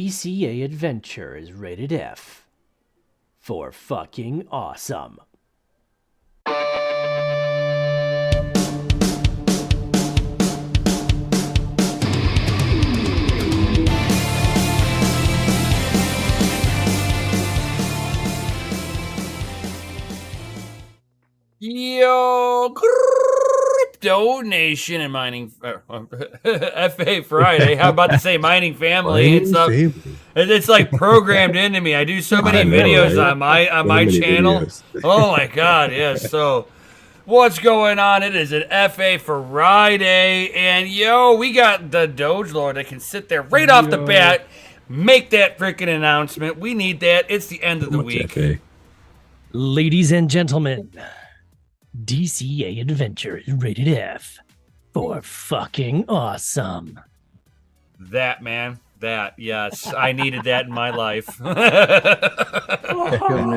DCA adventure is rated F for fucking awesome. Yo, Crypto Nation and Mining FA Friday. How about to say Mining Family? It's like programmed into me. I do so many videos on my channel. Oh my god, yes. So what's going on? It is an FA Friday, and yo, we got the DogeLord that can sit there right off the bat, make that freaking announcement. We need that. It's the end of the week. FA. Ladies and gentlemen, DCA adventure is rated F for fucking awesome. That, man. That, yes. I needed that in my life. Coming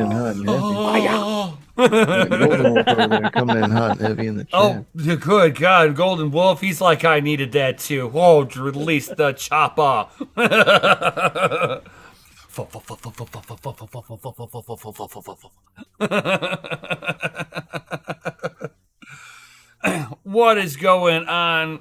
in hot and heavy. Golden Wolf over there coming in hot and heavy in the chat. Oh, good God. Golden Wolf, he's like, I needed that too. Whoa, release the chopper. What is going on?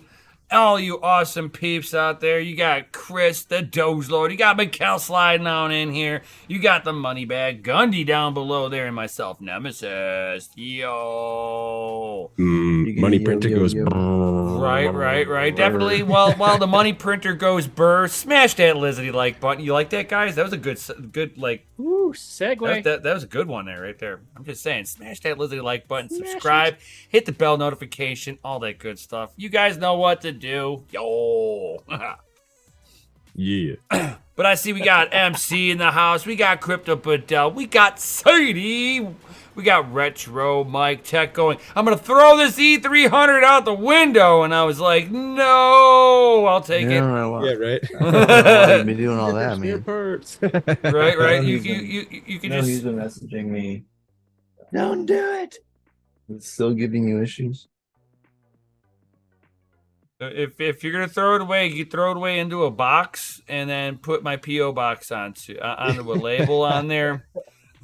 All you awesome peeps out there. You got Chris, the DogeLord. You got Mikkel sliding on in here. You got the Moneybag Gundy down below there, and myself, Nemesis. Yo. Money printer goes. Right. Definitely. While the money printer goes burr, smash that Lizzie like button. You like that, guys? That was a good like. Ooh, segue. That was a good one there, right there. I'm just saying, smash that Lizzie like button, subscribe, hit the bell notification, all that good stuff. You guys know what to do. Yo. Yeah. But I see we got MC in the house. We got Crypto Badell. We got Sadie. We got Retro Mike Tech going, I'm going to throw this E300 out the window. And I was like, no, I'll take it. Yeah, right. Why you be doing all that, man? Right. You can just. He's been messaging me. Don't do it. It's still giving you issues. If you're gonna throw it away, you throw it away into a box and then put my PO box onto a label on there.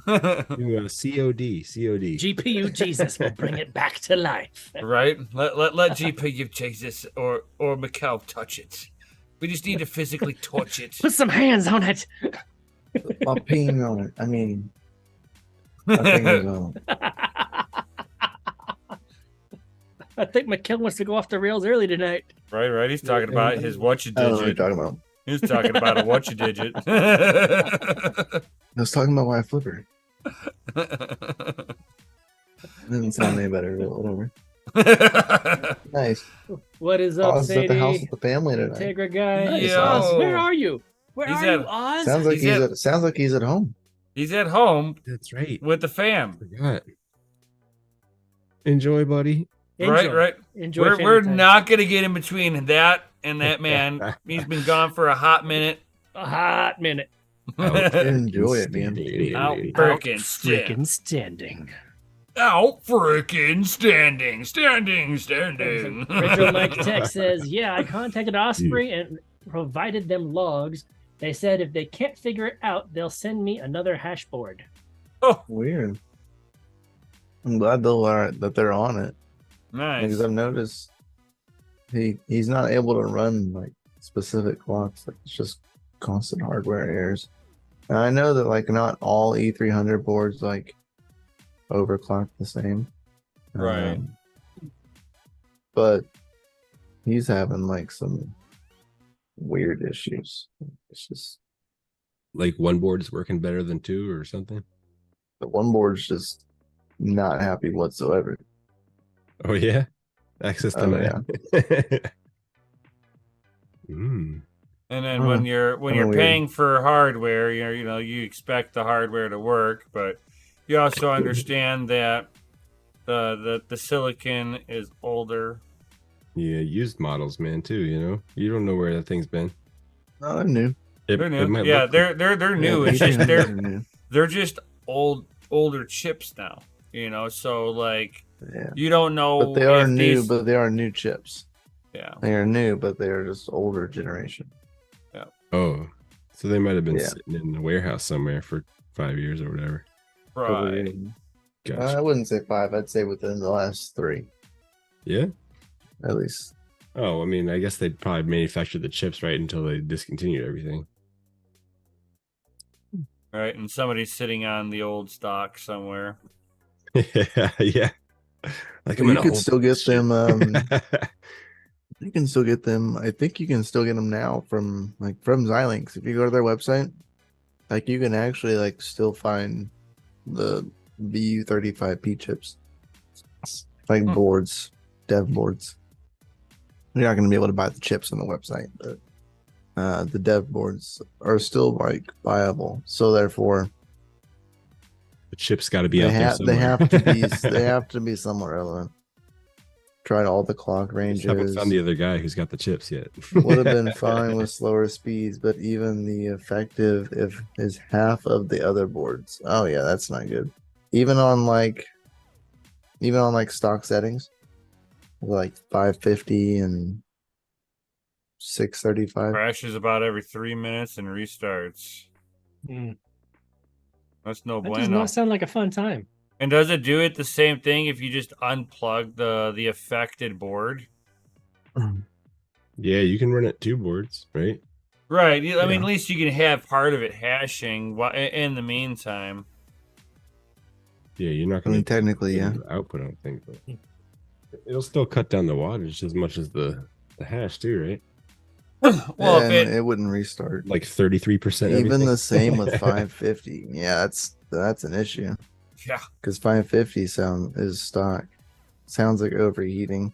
COD. GPU Jesus will bring it back to life. Right? Let GPU Jesus or Mikkel touch it. We just need to physically touch it. Put some hands on it. My ping on it. I mean, my fingers on it. I think Mikkel wants to go off the rails early tonight. Right. He's talking about his what you I don't know what you're digit. talking about. He's talking about a what you digit. I was talking about why I flipper. Doesn't sound any better, but whatever. Nice. What is up, Oz is at the house Sadie? with the family tonight. Tegra guy. Yo. Oz, where are you? Where He's are you, at- Oz? Sounds like he's at home. He's at home That's right. with the fam. Forgot. Enjoy, buddy. Enjoy. Right. Enjoy We're family time. not gonna get in between that and that man. He's been gone for a hot minute. A hot minute. Enjoy it, man. Out Out frickin' frickin' standing. Out frickin' standing. Retro Mike Tech says, yeah, I contacted Osprey and provided them logs. They said if they can't figure it out, they'll send me another hash board. Weird. I'm glad that they're on it. Nice. Because I've noticed he's not able to run like specific clocks. Like it's just constant hardware errors. And I know that like not all E300 boards like overclock the same. Right. But he's having like some weird issues. It's just Like one board's working better than two or something. the one board's just not happy whatsoever. Oh yeah. Access to yeah. And then when you're weird. paying for hardware, you expect the hardware to work, but you also understand that the silicon is older. Yeah, used models, man, too. You don't know where that thing's been. No, they're new. They're new. Yeah, they're new. It's just they're just older chips now. So like you don't know. But they are if new. these- But they are new chips. Yeah. They are new, but they are just older generation. Oh, So they might have been Yeah. sitting in the warehouse somewhere for 5 years or whatever. Right. I Gotcha. wouldn't say 5. I'd say within the last 3, Yeah. at least. Oh, I mean, I guess they'd probably manufacture the chips right until they discontinued everything. Right, and somebody's sitting on the old stock somewhere. Yeah. Like You could still get them. them. You can still get them. I think you can still get them now from Xilinx. If you go to their website, like you can actually like still find the VU35P chips, like boards, dev boards. You're not going to be able to buy the chips on the website, but the dev boards are still like viable. So therefore, The chips got to be they out there have somewhere. they have to be somewhat relevant. Tried all the clock Just haven't ranges. found the other guy who's got the chips yet. Would have been fine with slower speeds, but even the effective if is half of the other boards. Oh yeah, that's not good. Even on like stock settings, like 550 and 635. Crashes about every 3 minutes and restarts. That's no That does bueno. not sound like a fun time. And does it do it the same thing if you just unplug the affected board? Yeah, you can run it 2 boards, right? Right. I mean, at least you can have part of it hashing in the meantime. Yeah, you're not I going mean, technically, yeah. output, I don't think, but it'll still cut down the wattage as much as the hash too, right? Well, And if it wouldn't restart. Like 33%. Even everything. the same with 550. Yeah, that's an issue. yeah. Because 550 is stock. Sounds like overheating.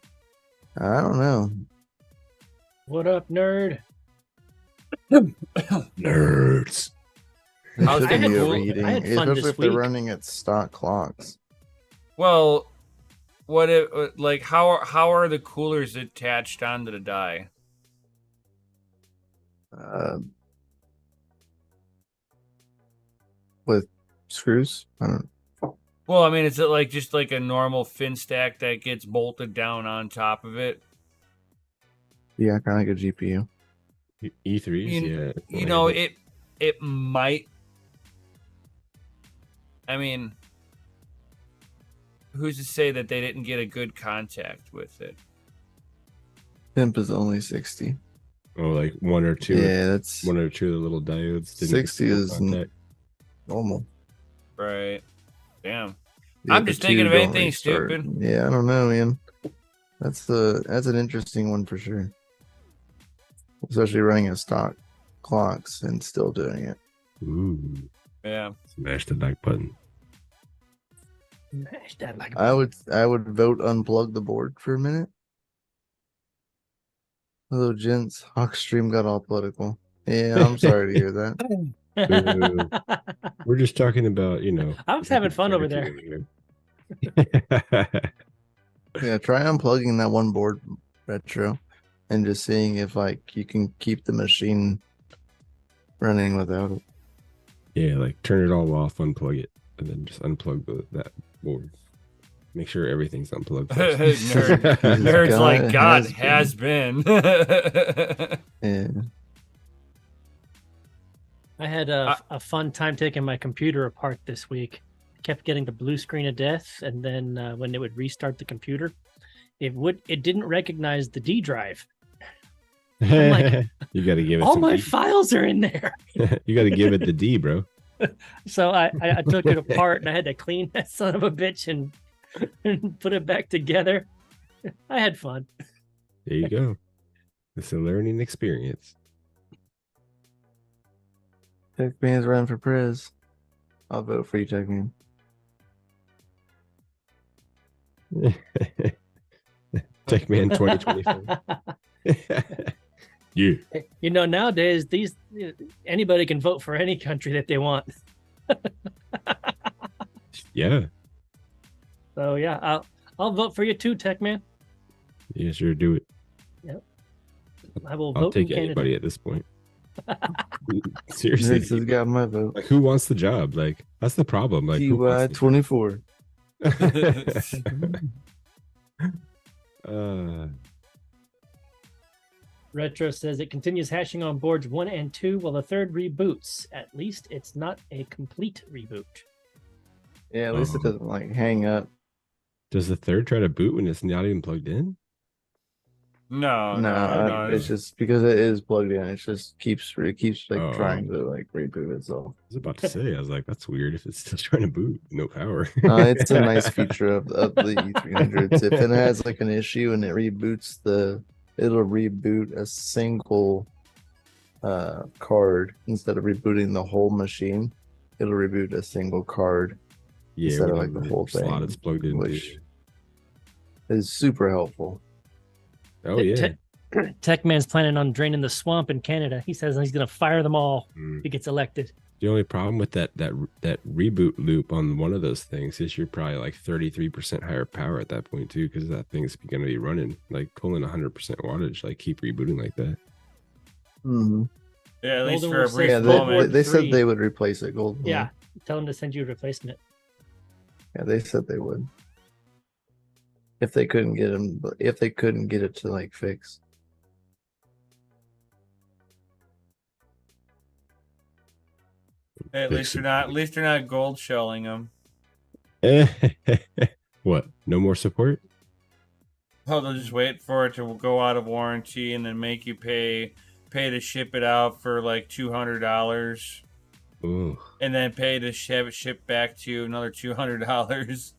I don't know. What up, nerd? Nerds. It I was should thinking be cool. overheating, I had fun especially this if they're week. running at stock clocks. Well, what it like? How are the coolers attached onto the die? With screws. I don't. Well, I mean, is it like just like a normal fin stack that gets bolted down on top of it? Yeah, kind of like a GPU. E3s, yeah. You know, it might. I mean, who's to say that they didn't get a good contact with it? Temp is only 60. Oh, like 1 or 2. Yeah, that's 1 or 2 of the little diodes. Didn't 60 get is contact. normal. Right. Damn. Yeah, I'm the just thinking two of don't anything restart. stupid. Yeah, I don't know, man. That's an interesting one for sure. Especially running at stock clocks and still doing it. Ooh, Yeah. smash the like button. Smash that like I would vote unplug the board for a minute. Hello, gents. Hawkstream got all political. Yeah, I'm sorry to hear that. We're just talking about, I was having fun over there. Yeah, try unplugging that one board, Retro, and just seeing if like you can keep the machine running without it. Yeah, like turn it all off, unplug it, and then just unplug that board. Make sure everything's unplugged. Nerds God, like it God has has been. Yeah. I had a fun time taking my computer apart this week. Kept getting the blue screen of death, and then when it would restart the computer, it didn't recognize the D drive. I'm like, You got to give it all some my D. files are in there. You got to give it the D, bro. So I took it apart and I had to clean that son of a bitch and put it back together. I had fun. There you go. It's a learning experience. Techman's running for prez. I'll vote for you, Techman. Techman 2024. Yeah. You know, nowadays anybody can vote for any country that they want. Yeah. So yeah, I'll vote for you too, Techman. Yeah, sure, do it. I will I'll vote take in Canada. anybody at this point. Seriously. This has got my vote. Like, who wants the job? Like, that's the problem. Like, who wants the TY24. Retro says it continues hashing on boards 1 and 2 while the third reboots. At least it's not a complete reboot. Yeah, at least it doesn't like hang up. Does the third try to boot when it's not even plugged in? No. It's just because it is plugged in. It just keeps like Oh. trying to like reboot itself. I was about to say, I was like, that's weird if it's still trying to boot. No power. It's a nice feature of the E300s. If it has like an issue and it reboots it'll reboot a single card instead of rebooting the whole machine. It'll reboot a single card instead of like the whole thing. Slot it's plugged in, which is super helpful. Oh yeah. Techman's planning on draining the swamp in Canada. He says he's going to fire them all if he gets elected. The only problem with that reboot loop on one of those things is you're probably like 33% higher power at that point too, because that thing's going to be running like pulling 100% wattage. Like keep rebooting like that. Mm-hmm. Yeah, at least Golden for a Wolf brief says moment. They said they would replace it. Golden. Yeah, tell them to send you a replacement. Yeah, they said they would. If they couldn't get it to like fix. Hey, at least they're not gold shelling them. What? No more support? Oh, they'll just wait for it to go out of warranty and then make you pay to ship it out for like $200. Ooh. And then pay to have it shipped back to you another $200.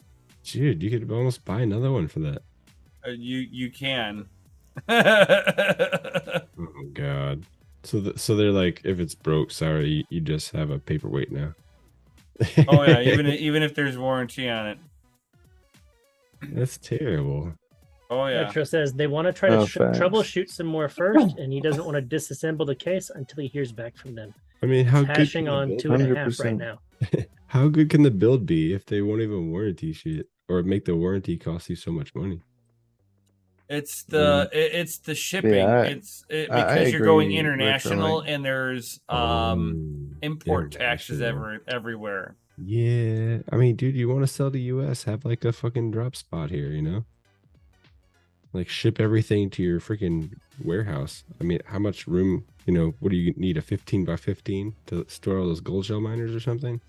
Dude, you could almost buy another one for that. You can. Oh God. So they're like, if it's broke, sorry, you just have a paperweight now. Oh yeah, even if there's warranty on it. That's terrible. Oh yeah. Retro says they want to try to troubleshoot some more first, and he doesn't want to disassemble the case until he hears back from them. I mean, how good hashing on 2.5 right now. How good can the build be if they won't even warranty shit or make the warranty cost you so much money? It's the shipping. Yeah, because you're going international and there's import taxes everywhere. Yeah, I mean, dude, you want to sell to US? Have like a fucking drop spot here, you know? Like ship everything to your freaking warehouse. I mean, how much room? You know, what do you need? A 15 by 15 to store all those gold shell miners or something?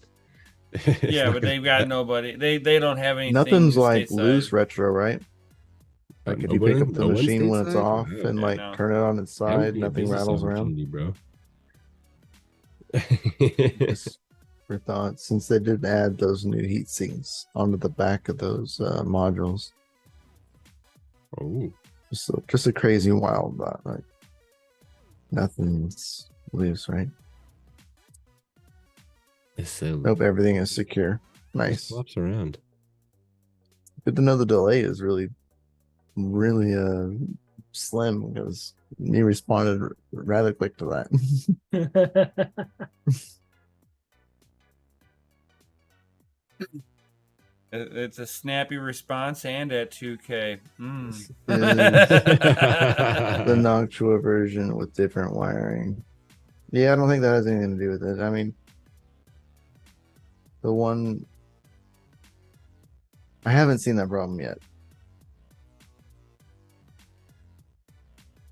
Yeah, but they've got nobody. They don't have anything. Nothing's like loose, Retro, right? Like if you pick up the no machine when it's off Yeah. and like turn it on its side, nothing rattles around. Bro. Just for thought, since they did add those new heat sinks onto the back of those modules. Oh, just a crazy wild thought, right? Nothing's loose, right? it's so Hope everything is secure. Nice. Flops around. Good to know the delay is really slim because he responded rather quick to that. It's a snappy response and at 2K. This is the Noctua version with different wiring. Yeah, I don't think that has anything to do with it. I mean, the one I haven't seen that problem yet.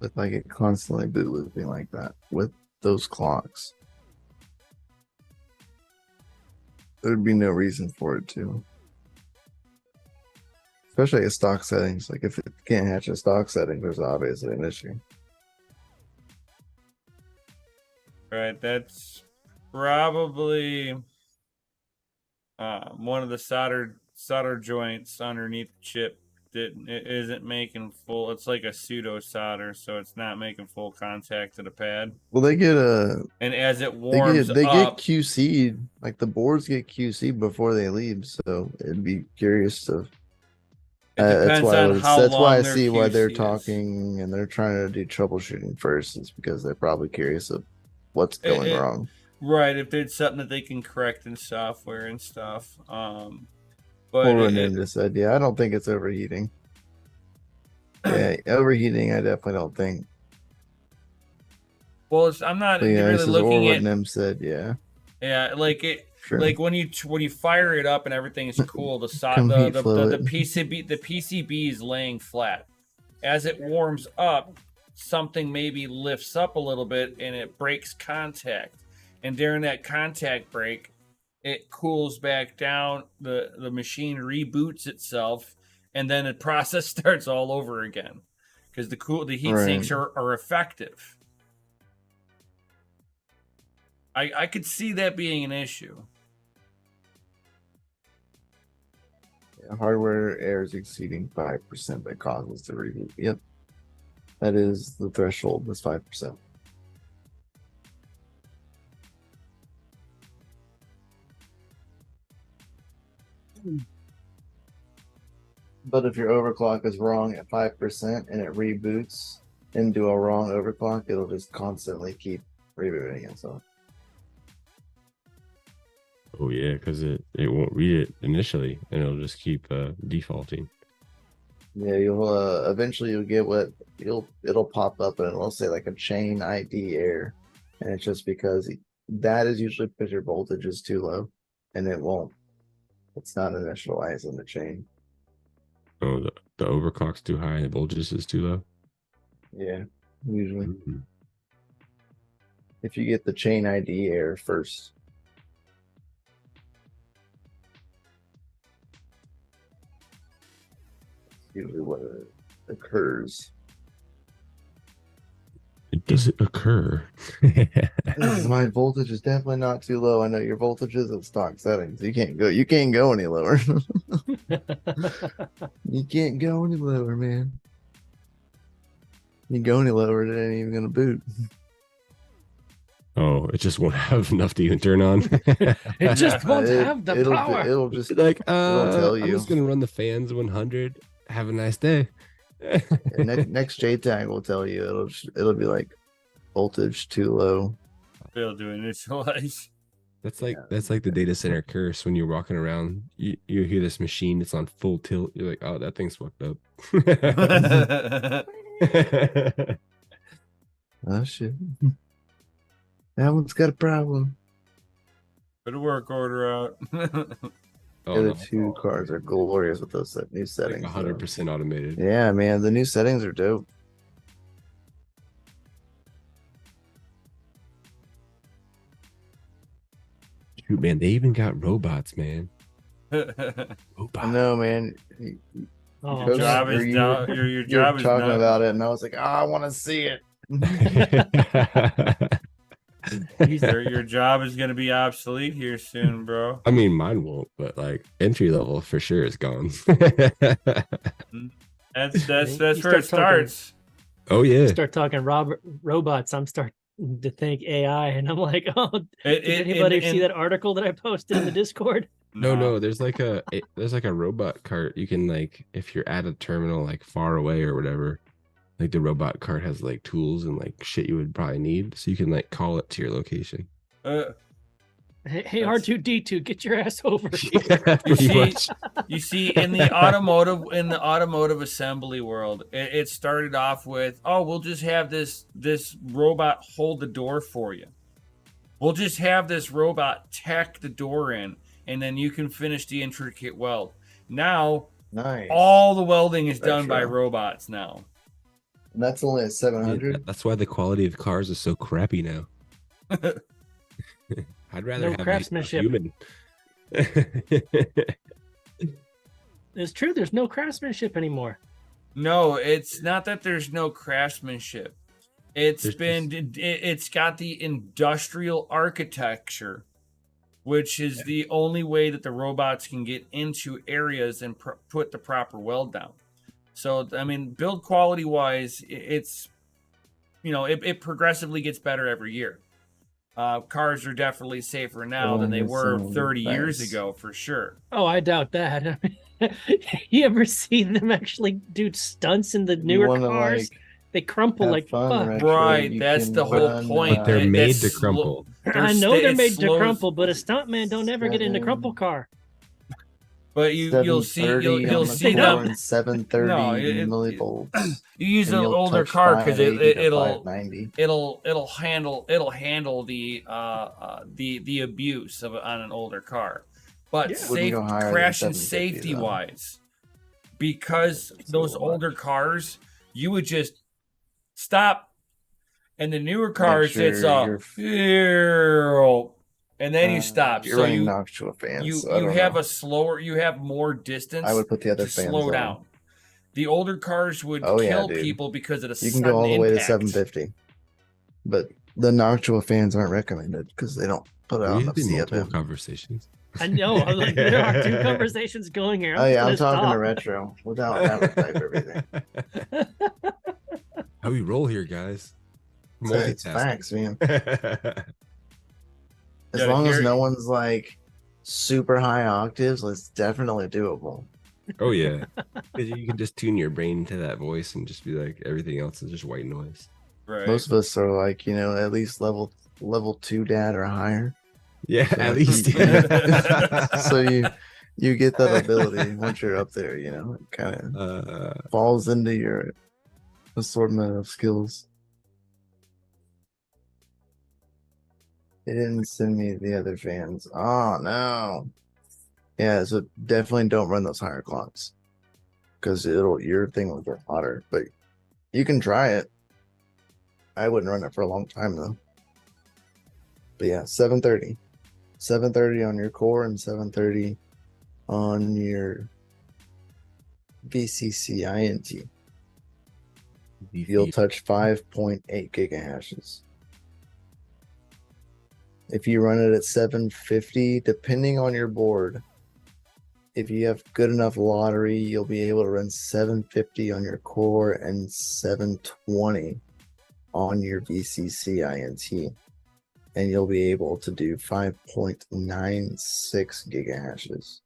With like it constantly boot looping like that with those clocks. There'd be no reason for it to. Especially at stock settings. Like if it can't hatch a stock setting, there's obviously an issue. Right, that's probably one of the solder joints underneath the chip that it isn't making full. It's like a pseudo solder, so it's not making full contact to the pad. Well, they get and as it warms they up, get QC'd. Like the boards get QC'd before they leave, so it'd be curious to. That's why I see why they're talking and they're trying to do troubleshooting first. It's because they're probably curious of what's going wrong. Right, if there's something that they can correct in software and stuff. But just said, yeah, I don't think it's overheating. Yeah, overheating, I definitely don't think. Well, I'm not really looking at. Nem said, yeah. Yeah, like it. Sure. Like when you fire it up and everything is cool, the PCB is laying flat. As it warms up, something maybe lifts up a little bit and it breaks contact. And during that contact break, it cools back down, the machine reboots itself, and then the process starts all over again. Because the heat sinks are effective. I could see that being an issue. Yeah, hardware errors exceeding 5% that causes the reboot. Yep. That is the threshold, was 5%. But if your overclock is wrong at 5% and it reboots into a wrong overclock, it'll just constantly keep rebooting itself. Oh yeah, because it won't read it initially, and it'll just keep defaulting. Yeah, you'll eventually you'll get it'll pop up and it'll say like a chain ID error, and it's just because that is usually because your voltage is too low, and it's not initializing the chain. Oh, the overclock's too high and the voltage is too low. Yeah, usually. Mm-hmm. If you get the chain ID error first. Usually what occurs. Does it occur? My voltage is definitely not too low. I know your voltage is at stock settings. You can't go any lower. You can't go any lower, man. You go any lower, it ain't even gonna boot. Oh, it just won't have enough to even turn on. It just won't have the power. It'll just like, it'll tell you. I'm just gonna run the fans 100. Have a nice day. Next JTAG will tell you. It'll be like voltage too low. They'll do initialize. That's like the data center curse. When you're walking around, you hear this machine that's on full tilt. You're like, oh, that thing's fucked up. Oh shit. That one's got a problem. Put a work order out. Oh, the two cars are glorious with those new settings. Like 100% automated. Yeah, man, the new settings are dope. Shoot, man, they even got robots, man. Robots. I know, man. Your job is down. Your job is talking about it, and I was like, I want to see it. Your job is going to be obsolete here soon, bro. I mean, mine won't, but like entry level for sure is gone. That's where it starts. Oh yeah. Start talking robots. I'm starting to think AI, and I'm like, oh, did anybody see that article that I posted in the Discord? No. There's like a robot cart. You can, like, if you're at a terminal like far away or whatever, like the robot cart has like tools and like shit you would probably need, so you can like call it to your location. Hey, R2D2, get your ass over. Yeah, you see, in the automotive assembly world, it started off with, oh, we'll just have this robot hold the door for you. We'll just have this robot tack the door in, and then you can finish the intricate weld. Now, nice. All the welding is done by robots now. And that's only at 700. Yeah, that's why the quality of cars is so crappy now. I'd rather have craftsmanship. A human. It's true. There's no craftsmanship anymore. No, it's not that there's no craftsmanship. It's got the industrial architecture, which is the only way that the robots can get into areas and put the proper weld down. So, I mean, build quality wise, it's, it progressively gets better every year. Cars are definitely safer now than they were 30 years ago, for sure. Oh, I doubt that. I mean, you ever see them actually do stunts in the newer cars? They crumple like fuck. Right, that's the whole point. They're made to crumple. I know they're made to crumple, but a stuntman don't ever get in a crumple car. But you'll see them 730 millivolts. You use an older car because it'll handle the abuse on an older car. But crash and safety wise, because those older cars, you would just stop. And the newer Make cars, sure it's and then you stop. you're So running nocturnal fans. So I you don't have know. a slower, you have more I distance would put the other to fans slow on. down. The older cars would Oh yeah, kill dude. people because of the You can go sudden all the way to impact. 750, but the nocturnal fans aren't recommended because they don't put out We enough have multiple CFM. conversations. I know. I'm like, there are two conversations going here. Oh yeah, I'm just talking to stop. retro without having to type everything. How we roll here, guys. So it's facts, man. As Gotta long as hear- no one's like super high octaves, it's definitely doable. Oh yeah, 'cause you can just tune your brain to that voice and just be like, everything else is just white noise. Right. Most of us are like, you know, at least level 2 dad or higher. Yeah, So at like, least. so you get that ability once you're up there, you know, it kind of falls into your assortment of skills. They didn't send me the other fans. Oh no. Yeah, so definitely don't run those higher clocks because your thing will get hotter. But you can try it. I wouldn't run it for a long time though. But yeah, 730. 730 on your core and 730 on your VCC INT. You'll touch 5.8 gigahashes. If you run it at 750, depending on your board, if you have good enough lottery, you'll be able to run 750 on your core and 720 on your VCC INT. And you'll be able to do 5.96 gigahashes.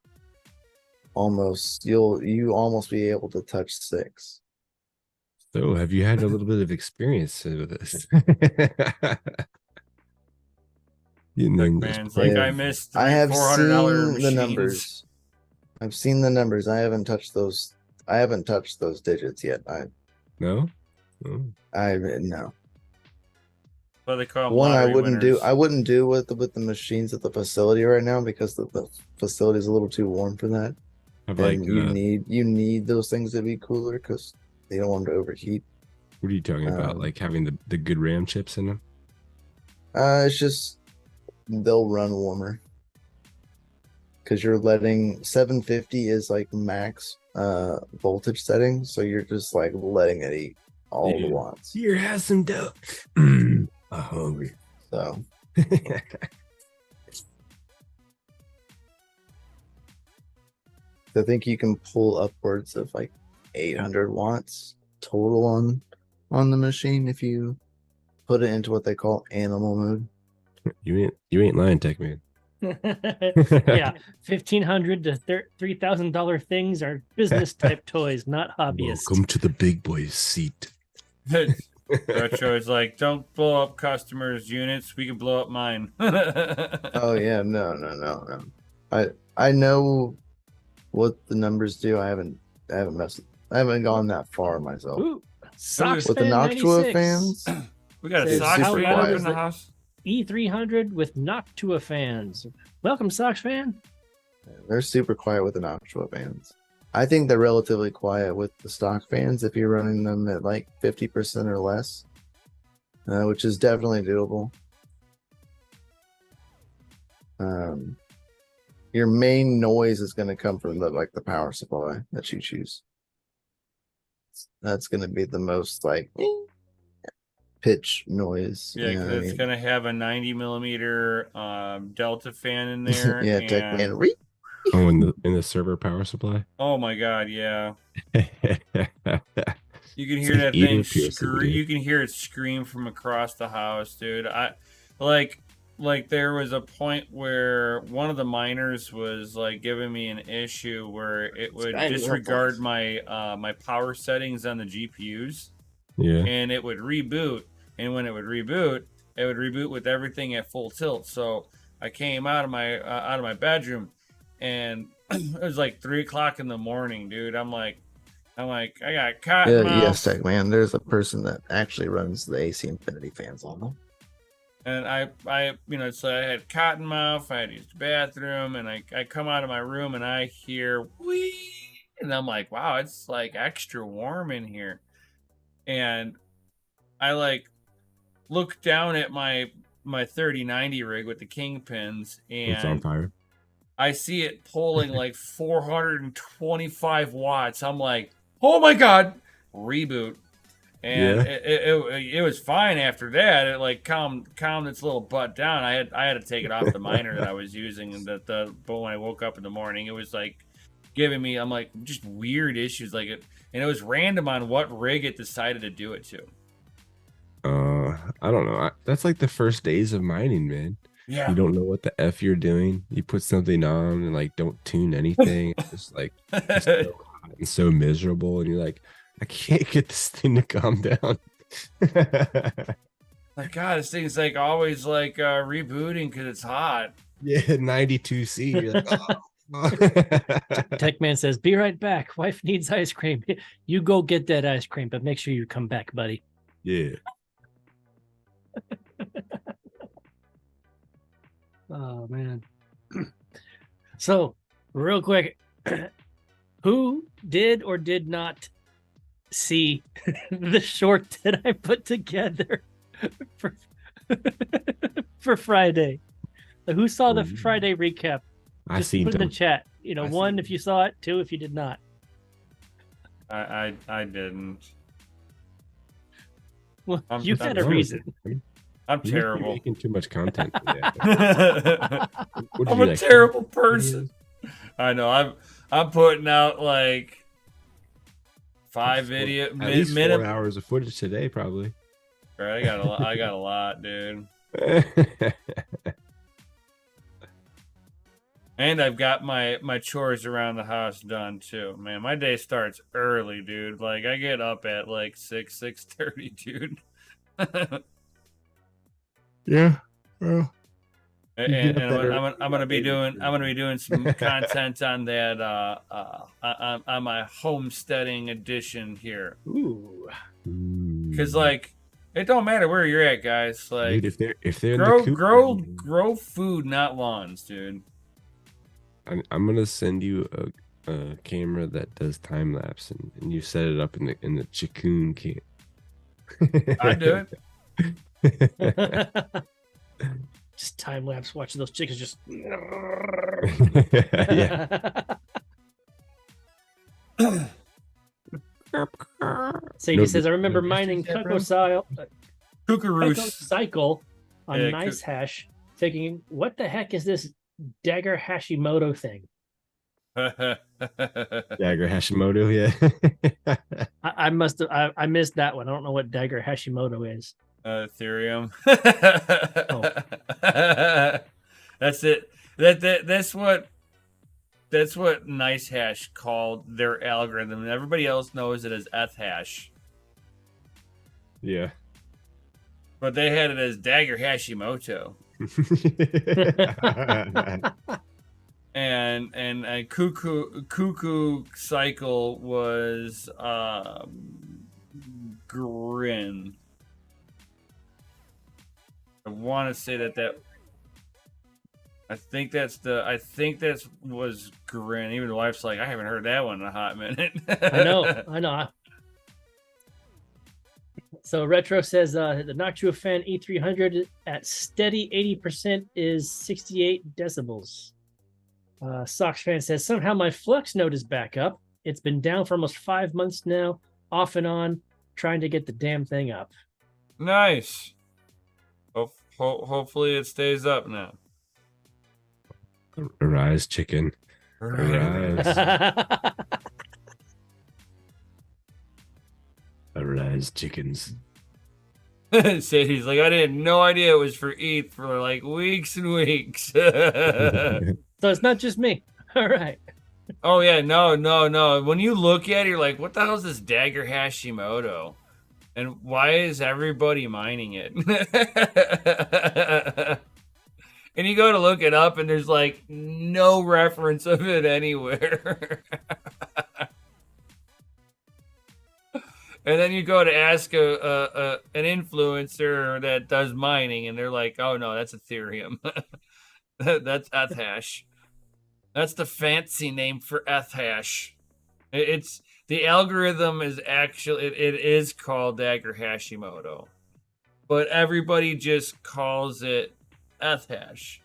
You almost be able to touch 6. So, have you had a little bit of experience with this? Man, it's like I missed I have $400 seen the numbers. I've seen the numbers. I haven't touched those. I haven't touched those digits yet. No. No. What they call One, I wouldn't do with the machines at the facility right now because the facility is a little too warm for that. And you need those things to be cooler because they don't want them to overheat. What are you talking about? Like having the good RAM chips in them? It's just they'll run warmer because you're letting 750 is like max voltage setting, so you're just like letting it eat all the watts. Here, has some dough. I'm hungry. So I think you can pull upwards of like 800 watts total on the machine if you put it into what they call animal mode. You ain't lying, Tech Man. Yeah, $1,500 to $3,000 things are business type toys, not hobbyists. Welcome to the big boy's seat. Retro is like, don't blow up customers' units. We can blow up mine. Oh yeah, no. I know what the numbers do. I haven't gone that far myself. Ooh, Sox with the Noctua fans. We got a Says, Sox how fan loud up is in the it? house. E300 with Noctua fans. Welcome, Sox fan. They're super quiet with the Noctua fans. I think they're relatively quiet with the stock fans if you're running them at like 50% or less, which is definitely doable. Your main noise is going to come from the power supply that you choose. That's going to be the most like pitch noise. Yeah, because it's going to have a 90 millimeter Delta fan in there. Yeah, Tech Man. Oh, in the server power supply. Oh my god, yeah. You can hear like that thing you can hear it scream from across the house, dude. I like there was a point where one of the miners was like giving me an issue where it would disregard my my power settings on the GPUs. Yeah. And it would reboot, and when it would reboot with everything at full tilt. So I came out of my bedroom, and it was like 3:00 in the morning, dude. I'm like, I got cotton mouth. Yes, Tech Man. There's a person that actually runs the AC Infinity fans on them. And I so I had cotton mouth. I had to use the bathroom, and I come out of my room and I hear wee, and I'm like, wow, it's like extra warm in here. And I like look down at my 3090 rig with the kingpins, It's on and fire. I see it pulling like 425 watts. I'm like, oh my god, reboot. And Yeah. it was fine after that. It like calmed its little butt down. I had to take it off the miner that I was using, and but when I woke up in the morning, it was like giving me, I'm like, just weird issues like it, and it was random on what rig it decided to do it to. I don't know. That's like the first days of mining, man. Yeah. You don't know what the F you're doing. You put something on and like don't tune anything. It's just like it's so hot and so miserable, and you're like, I can't get this thing to calm down. Like, God, this thing's like always like rebooting because it's hot. Yeah, 92C. You're like, oh. Tech Man says, "Be right back. Wife needs ice cream. You go get that ice cream, but make sure you come back, buddy." Yeah. Oh man. So, real quick, who did or did not see the short that I put together for for Friday? Who saw the Friday recap? I Just seen put in them. the chat. You know, one if you saw it, two if you did not. I didn't. Well, I'm you had a reason. I'm terrible. Making too much content. I'm a terrible person. I know. I'm putting out like 5 video at least 4 hours of footage today, probably. Right, I got a lot, dude. And I've got my chores around the house done too. Man, my day starts early, dude. Like I get up at like 6:30, dude. Yeah. Well, and I'm gonna be doing some content on that on my homesteading edition here. Ooh. Because like it don't matter where you're at, guys. Like dude, if they're grow food, not lawns, dude. I'm gonna send you a camera that does time lapse, and you set it up in the chicoon camp. I do it. Just time lapse watching those chickens just. Yeah. Sadie says, "I remember mining Cuckoo Cycle on Nice Hash, thinking, what the heck is this Dagger Hashimoto thing?" Dagger Hashimoto, yeah. I must have I missed that one. I don't know what Dagger Hashimoto is. Ethereum. Oh. That's it. That's what Nice Hash called their algorithm, and everybody else knows it as Eth Hash. Yeah. But they had it as Dagger Hashimoto. and Cuckoo Cycle was Grin. I want to say that I think that's was Grin. Even the wife's like, I haven't heard that one in a hot minute. I know. So Retro says the Noctua Fan E300 at steady 80% is 68 decibels. Sox Fan says, somehow my flux node is back up. It's been down for almost 5 months now, off and on, trying to get the damn thing up. Nice. Hopefully it stays up now. Arise, chicken. Arise. Arise, chickens. Sadie's like, I had no idea it was for ETH for like weeks and weeks. So it's not just me. All right. Oh, yeah. No. When you look at it, you're like, what the hell is this Dagger Hashimoto? And why is everybody mining it? And you go to look it up, and there's like no reference of it anywhere. And then you go to ask an influencer that does mining, and they're like, "Oh no, that's Ethereum. That's Ethash. That's the fancy name for Ethash. It's The algorithm is actually it is called Dagger Hashimoto, but everybody just calls it Ethash.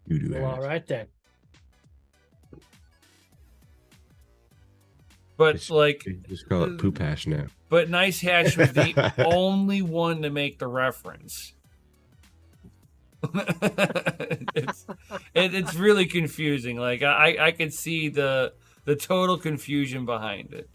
Well, all right then. But just call it poop hash now. But Nice Hash was the only one to make the reference. it's really confusing. Like I could see the total confusion behind it.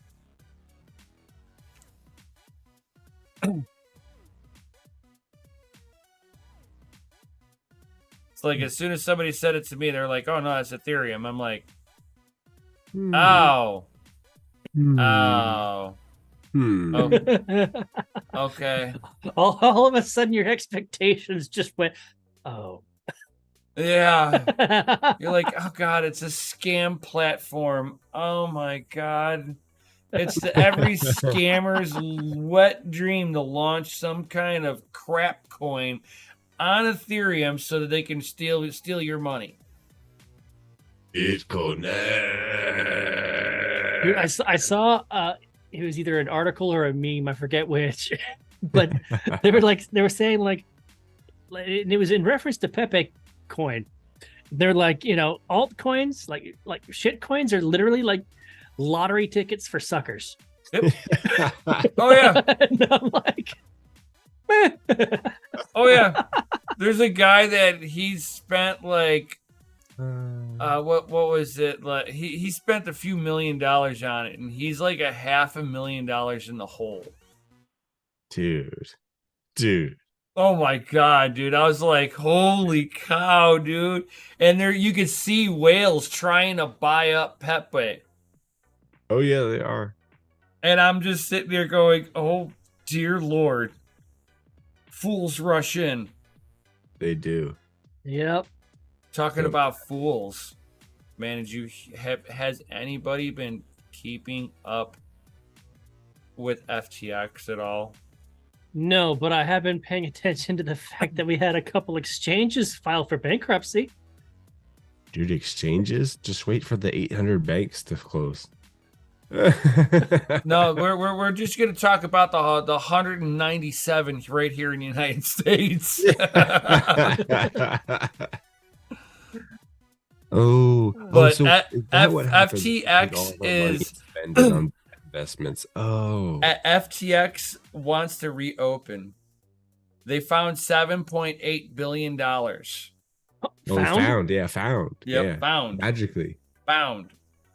It's like as soon as somebody said it to me, they're like, "Oh no, that's Ethereum." I'm like, "Oh, oh." Oh, okay. All of a sudden, your expectations just went, oh. Yeah. You're like, oh, God, it's a scam platform. Oh, my God. It's every scammer's wet dream to launch some kind of crap coin on Ethereum so that they can steal your money. Bitcoin. Dude, I saw it was either an article or a meme, I forget which, but they were saying like and it was in reference to Pepe coin. They're like, altcoins, like shit coins are literally like lottery tickets for suckers. Yep. Oh yeah. And I'm like, oh yeah. There's a guy that he spent like what was it? Like he spent a few $1 million on it, and he's like $500,000 in the hole. Dude. Oh my God, dude. I was like, holy cow, dude. And there you could see whales trying to buy up Pepe. Oh yeah, they are. And I'm just sitting there going, oh dear Lord. Fools rush in. They do. Yep. Talking about fools, man, has anybody been keeping up with FTX at all? No, but I have been paying attention to the fact that we had a couple exchanges file for bankruptcy. Dude, exchanges? Just wait for the 800 banks to close. No, we're just going to talk about the 197 right here in the United States. But so FTX is on investments. Oh, FTX wants to reopen. They found $7.8 billion. Found? Found. Yep, yeah. Found.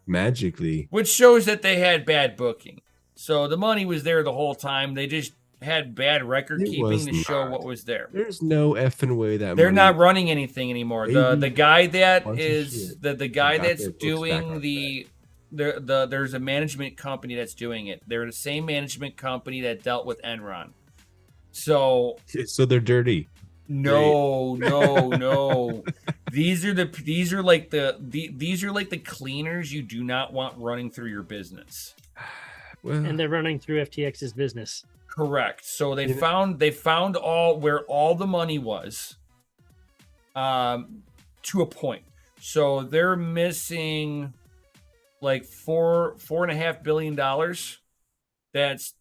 Magically. Which shows that they had bad booking. So the money was there the whole time. They just had bad record keeping to show what was there. There's no effing way that they're not running anything anymore. The guy that is the guy that's doing there's a management company that's doing it. They're the same management company that dealt with Enron. So they're dirty. No. These are like the cleaners you do not want running through your business. Well, and they're running through FTX's business. Correct. So they found all where all the money was, to a point. So they're missing like $4.5 billion. That's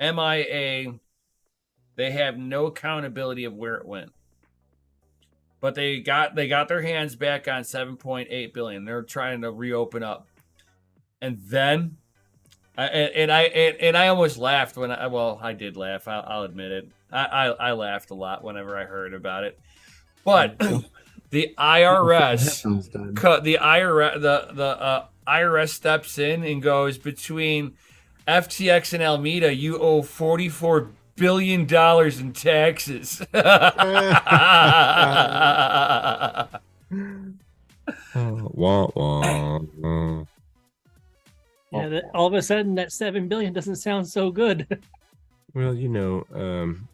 MIA. They have no accountability of where it went. But they got their hands back on $7.8 billion. They're trying to reopen up. And then I almost laughed when I did laugh. I'll admit it. I laughed a lot whenever I heard about it. But the IRS the IRS steps in and goes, between FTX and Alameda, you owe $44 billion in taxes. Yeah, all of a sudden that $7 billion doesn't sound so good. Well,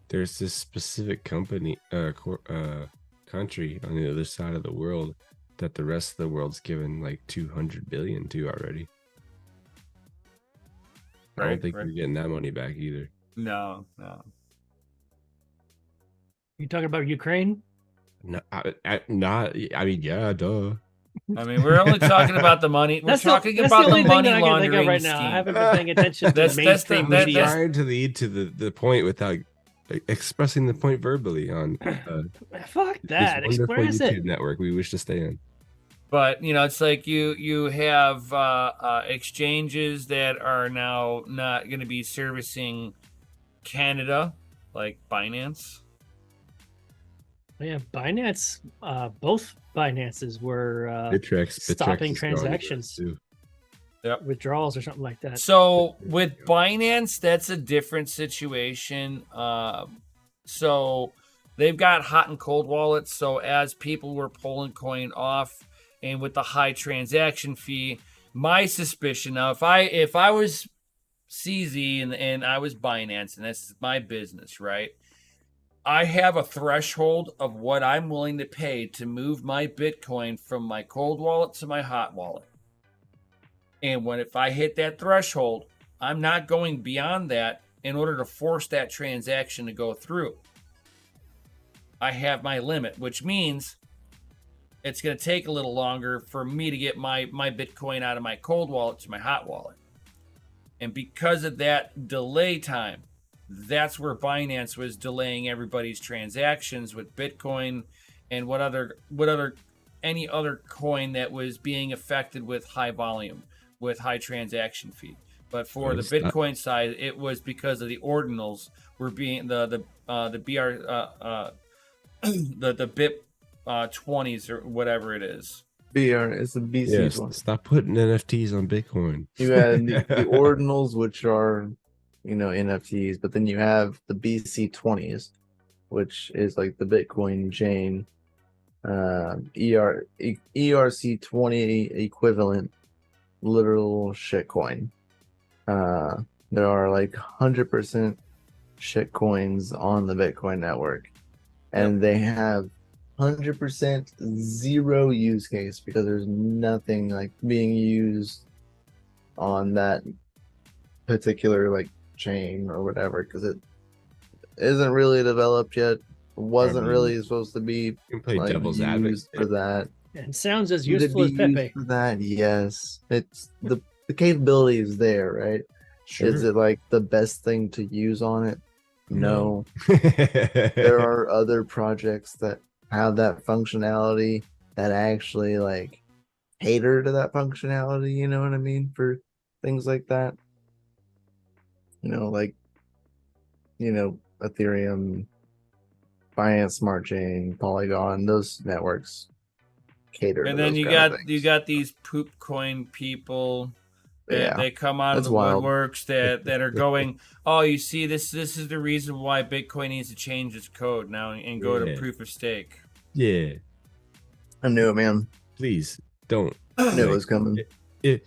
there's this specific country on the other side of the world that the rest of the world's given like $200 billion to already. I don't think we're getting that money back either. No. You talking about Ukraine? No, yeah, duh. I mean, we're only talking about the money. We're talking about the money laundering right now. I haven't been paying attention to mainstream media. Trying to lead to the point without expressing the point verbally on Fuck that. This wonderful Express YouTube it. network we wish to stay in. But it's like you have exchanges that are now not going to be servicing Canada, like Binance. Yeah, Binance. Both Binances were stopping transactions, withdrawals, or something like that. So with Binance, that's a different situation. So they've got hot and cold wallets. So as people were pulling coin off, and with the high transaction fee, my suspicion now, if I was CZ and I was Binance, and this is my business, right? I have a threshold of what I'm willing to pay to move my Bitcoin from my cold wallet to my hot wallet. And if I hit that threshold, I'm not going beyond that in order to force that transaction to go through. I have my limit, which means it's going to take a little longer for me to get my Bitcoin out of my cold wallet to my hot wallet. And because of that delay time, that's where Binance was delaying everybody's transactions with Bitcoin and any other coin that was being affected with high volume, with high transaction fee. But for the Bitcoin side, it was because of the ordinals were being the BIP 20s or whatever it is. It's the BC. Yeah, stop putting NFTs on Bitcoin. You had the ordinals, which are NFTs, but then you have the BC 20s, which is like the Bitcoin chain, ERC 20 equivalent, literal shitcoin. There are like 100% shitcoins on the Bitcoin network, and they have 100% zero use case because there's nothing like being used on that particular like chain or whatever, because it isn't really developed yet. Wasn't really supposed to be devil's advocate for that. And sounds as useful as Pepe. For that, yes. It's the capability is there, right? Sure. Is it like the best thing to use on it? No. There are other projects that have that functionality that actually like cater to that functionality, you know what I mean? For things like that. Ethereum, Binance Smart Chain, Polygon, those networks cater. And to then those you got these poop coin people that they come out of the wild. woodworks that are going, oh, you see, this is the reason why Bitcoin needs to change its code now and go to proof of stake. Yeah, I knew it, man. Please don't. I knew it was coming. As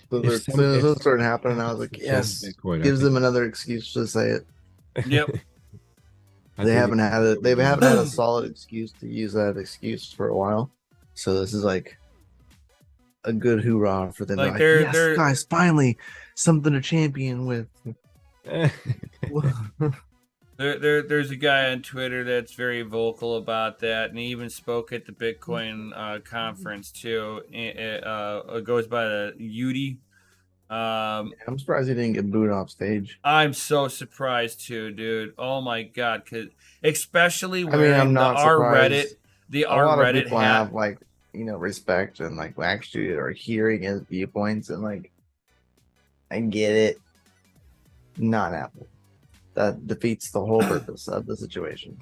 soon as it started happening, I was like, yes, Bitcoin, gives them another excuse to say it. Yep. They haven't had it. They haven't had a solid excuse to use that excuse for a while. So this is like a good hoorah for them. Like yes, guys, finally something to champion with. There's a guy on Twitter that's very vocal about that, and he even spoke at the Bitcoin conference too. It goes by the Yudi. I'm surprised he didn't get booed off stage. I'm so surprised too, dude. Oh my god, because especially I'm not the R Reddit, the R Reddit have like respect and like actually are hearing his viewpoints, and like I get it. Not Apple. That defeats the whole purpose of the situation.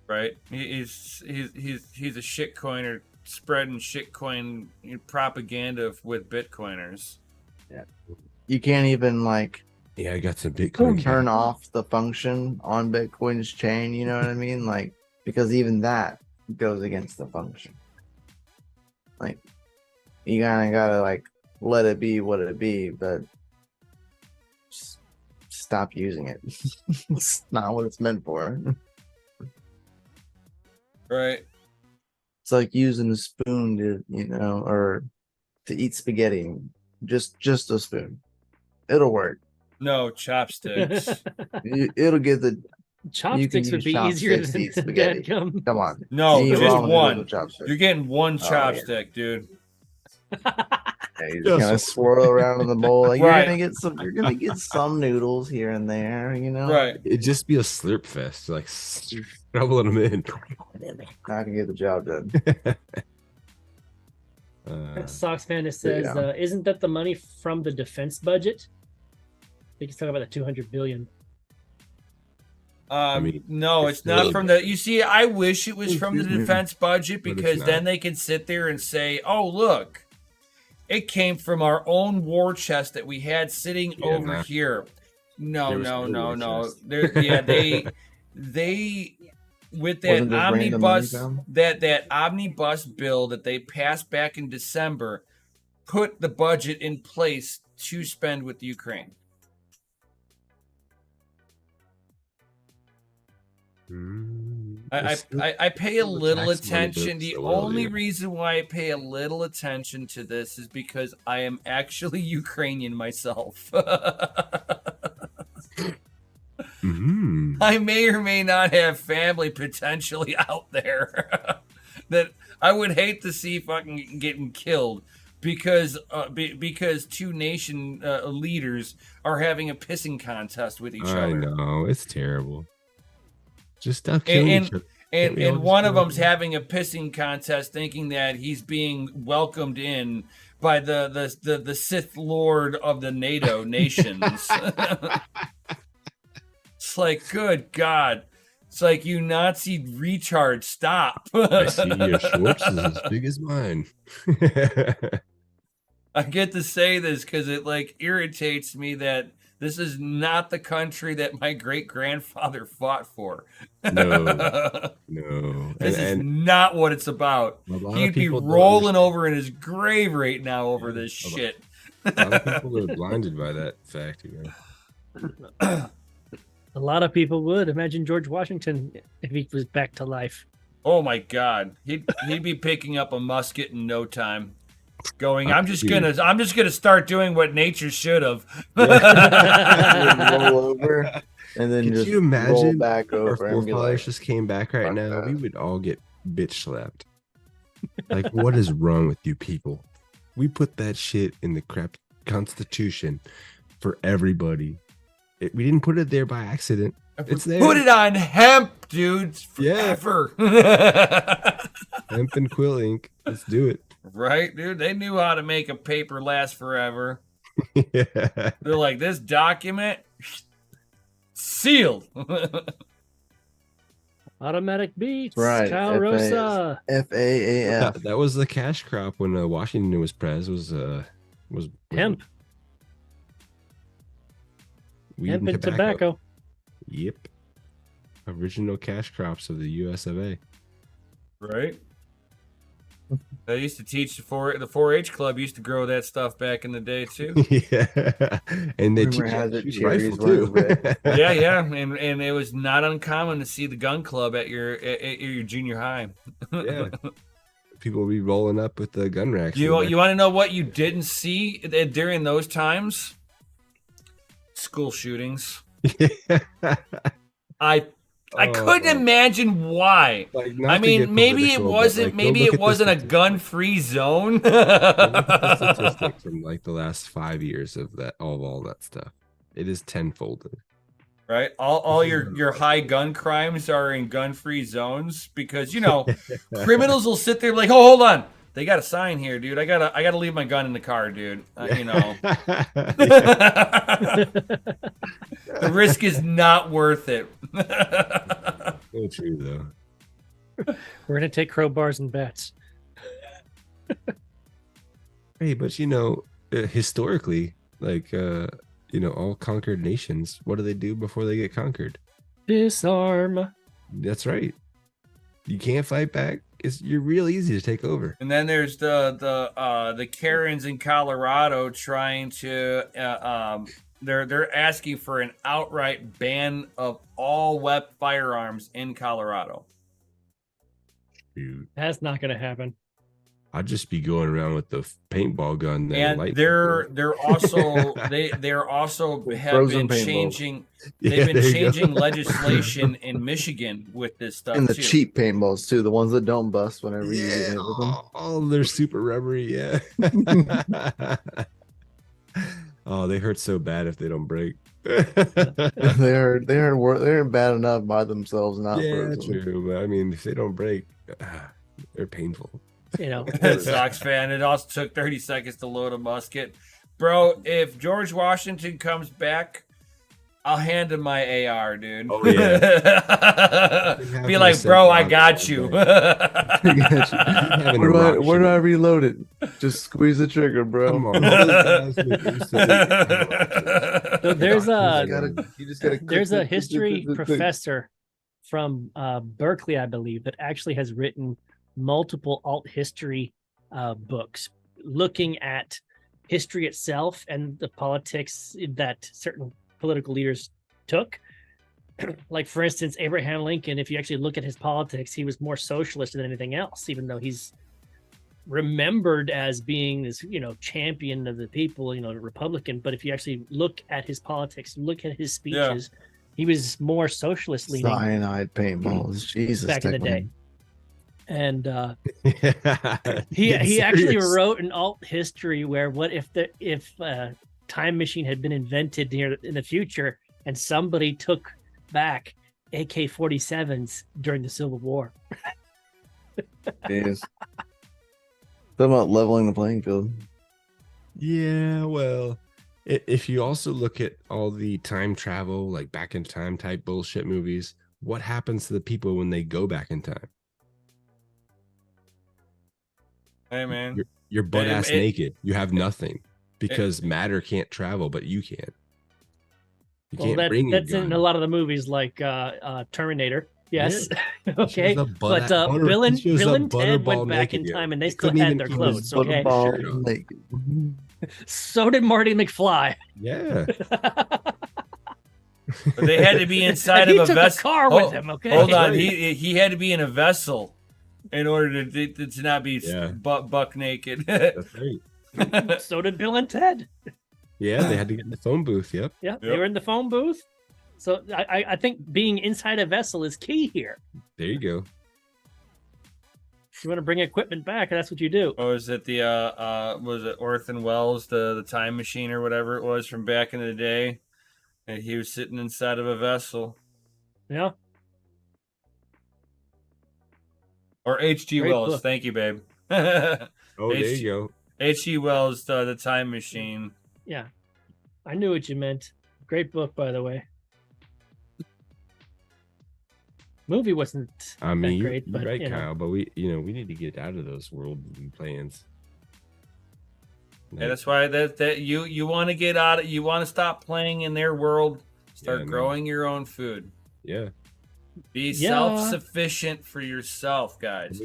Right? He's a shitcoiner spreading shitcoin propaganda with Bitcoiners. Yeah. You can't even I got some Bitcoin. Turn off the function on Bitcoin's chain, you know what I mean? Like, because even that goes against the function. Like, you kinda gotta let it be what it be, but just stop using it. It's not what it's meant for. Right. It's like using a spoon to, or to eat spaghetti. Just a spoon. It'll work. No chopsticks. It'll get the Chopsticks would be easier chopsticks to than eat spaghetti. dadgum. Come on. No, You eat just ramen noodles one. with chopsticks. You're getting one Oh, yeah. chopstick, dude. Yeah, you just kind of swirl around in the bowl. Like Right. You're gonna get some noodles here and there. You know. Right. It'd just be a slurp fest, like shoveling them in. I can get the job done. Sox fan says, yeah. "Isn't that the money from the defense budget?" We can talk about the 200 billion. No, it's not from the. You see, I wish it was from the defense budget because then they can sit there and say, "Oh, look, it came from our own war chest that we had sitting over here." No. They with that omnibus that omnibus bill that they passed back in December put the budget in place to spend with Ukraine. I pay a little attention. The only reason why I pay a little attention to this is because I am actually Ukrainian myself. I may or may not have family potentially out there that I would hate to see fucking getting killed because two nation leaders are having a pissing contest with each other. I know, it's terrible. Just stop killing each other. And one of them's having a pissing contest, thinking that he's being welcomed in by the Sith Lord of the NATO nations. It's like, good God. It's like, you Nazi retard, stop. I see your Schwartz is as big as mine. I get to say this because it like irritates me that this is not the country that my great-grandfather fought for. No. This is not what it's about. He'd be rolling over in his grave right now over this shit. A lot of people are blinded by that fact. A lot of people would. Imagine George Washington if he was back to life. Oh, my God. He'd be picking up a musket in no time. Going, I'm just gonna start doing what nature should have. Roll over and then Could you imagine roll back over. Our forefathers just came back right now. We would all get bitch slapped. Like, what is wrong with you people? We put that shit in the crap Constitution for everybody. We didn't put it there by accident. It's there. Put it on hemp, dude. Forever. Hemp and quill ink. Let's do it. Right, dude? They knew how to make a paper last forever. Yeah. They're like, this document, sealed. Automatic beats. Right. Cal Rosa. FAAF. That was the cash crop when Washington was pres. Was hemp. Weed Hemp and tobacco. Yep. Original cash crops of the US of A. Right. They used to teach the 4-H club used to grow that stuff back in the day too. Yeah, and they teach how to shoot rifle too. yeah, and it was not uncommon to see the gun club at your junior high. Yeah, people would be rolling up with the gun racks. You want to know what you didn't see during those times? School shootings. I couldn't imagine why. Like, I mean, maybe it wasn't. Maybe it wasn't a gun-free zone. Look at the statistics from like the last 5 years of that, all that stuff. It is tenfolded. Right, all your high gun crimes are in gun-free zones because criminals will sit there like, oh, hold on, they got a sign here, dude. I gotta leave my gun in the car, dude. The risk is not worth it. So true, though. We're gonna take crowbars and bats. Hey, but historically, like all conquered nations, what do they do before they get conquered? Disarm. That's right. You can't fight back. You're real easy to take over. And then there's the Karens in Colorado trying to they're asking for an outright ban of all firearms in Colorado. Dude. That's not gonna happen. I'd just be going around with the paintball gun. That And they're also they're also have Frozen been paintballs. changing. Yeah, They've been there you go. changing legislation in Michigan with this stuff And the too. cheap paintballs too, the ones that don't bust whenever you get Yeah, hit with them. oh, they're super rubbery. Yeah. Oh, they hurt so bad if they don't break. they're bad enough by themselves, not Yeah, frozen. true. But I mean, if they don't break, they're painful. Sox fan. It also took 30 seconds to load a musket, bro. If George Washington comes back, I'll hand him my AR, dude. Oh yeah. Be like, bro, I got you. Where do I reload it? Just squeeze the trigger, bro. Come on. All those guys So there's there's a history professor from Berkeley, I believe, that actually has written multiple alt history books looking at history itself and the politics that certain political leaders took. Like, for instance, Abraham Lincoln, if you actually look at his politics, he was more socialist than anything else, even though he's remembered as being this, champion of the people, Republican. But if you actually look at his politics, look at his speeches, he was more socialist leaning. Cyanide paintballs, Jesus, back in the day. And he Get actually serious. wrote an alt history where what if time machine had been invented here in the future and somebody took back AK-47s during the Civil War. Jeez. Talking about leveling the playing field. Yeah, well, if you also look at all the time travel, like back in time type bullshit movies, what happens to the people when they go back in time? Hey, man. You're butt ass naked. You have nothing because matter can't travel, but you can. You can't bring that's in a lot of the movies, like Terminator. Yes. Yeah. Okay. But Bill and Ted went back in time and they still had their clothes. Okay. So did Marty McFly. Yeah. But they had to be inside of a vessel. Car with him. Okay. Hold on. He had to be in a vessel in order to not be buck naked. That's right. So did Bill and Ted. Yeah, they had to get in the phone booth. Yep. Yeah, they were in the phone booth. So I think being inside a vessel is key here. There you go. If you want to bring equipment back, that's what you do. Oh, is it the was it Orson Welles, the time machine or whatever it was from back in the day? And he was sitting inside of a vessel. Yeah. Or H.G. Wells. Book. Thank you, babe. Oh, there you go. H.G. Wells, the time machine. Yeah. I knew what you meant. Great book, by the way. Movie wasn't that great, you're but right, Kyle. But we need to get out of those world plans. Yeah, that's why that you want to get out. You want to stop playing in their world. Start growing your own food. Yeah. Be self-sufficient for yourself, guys.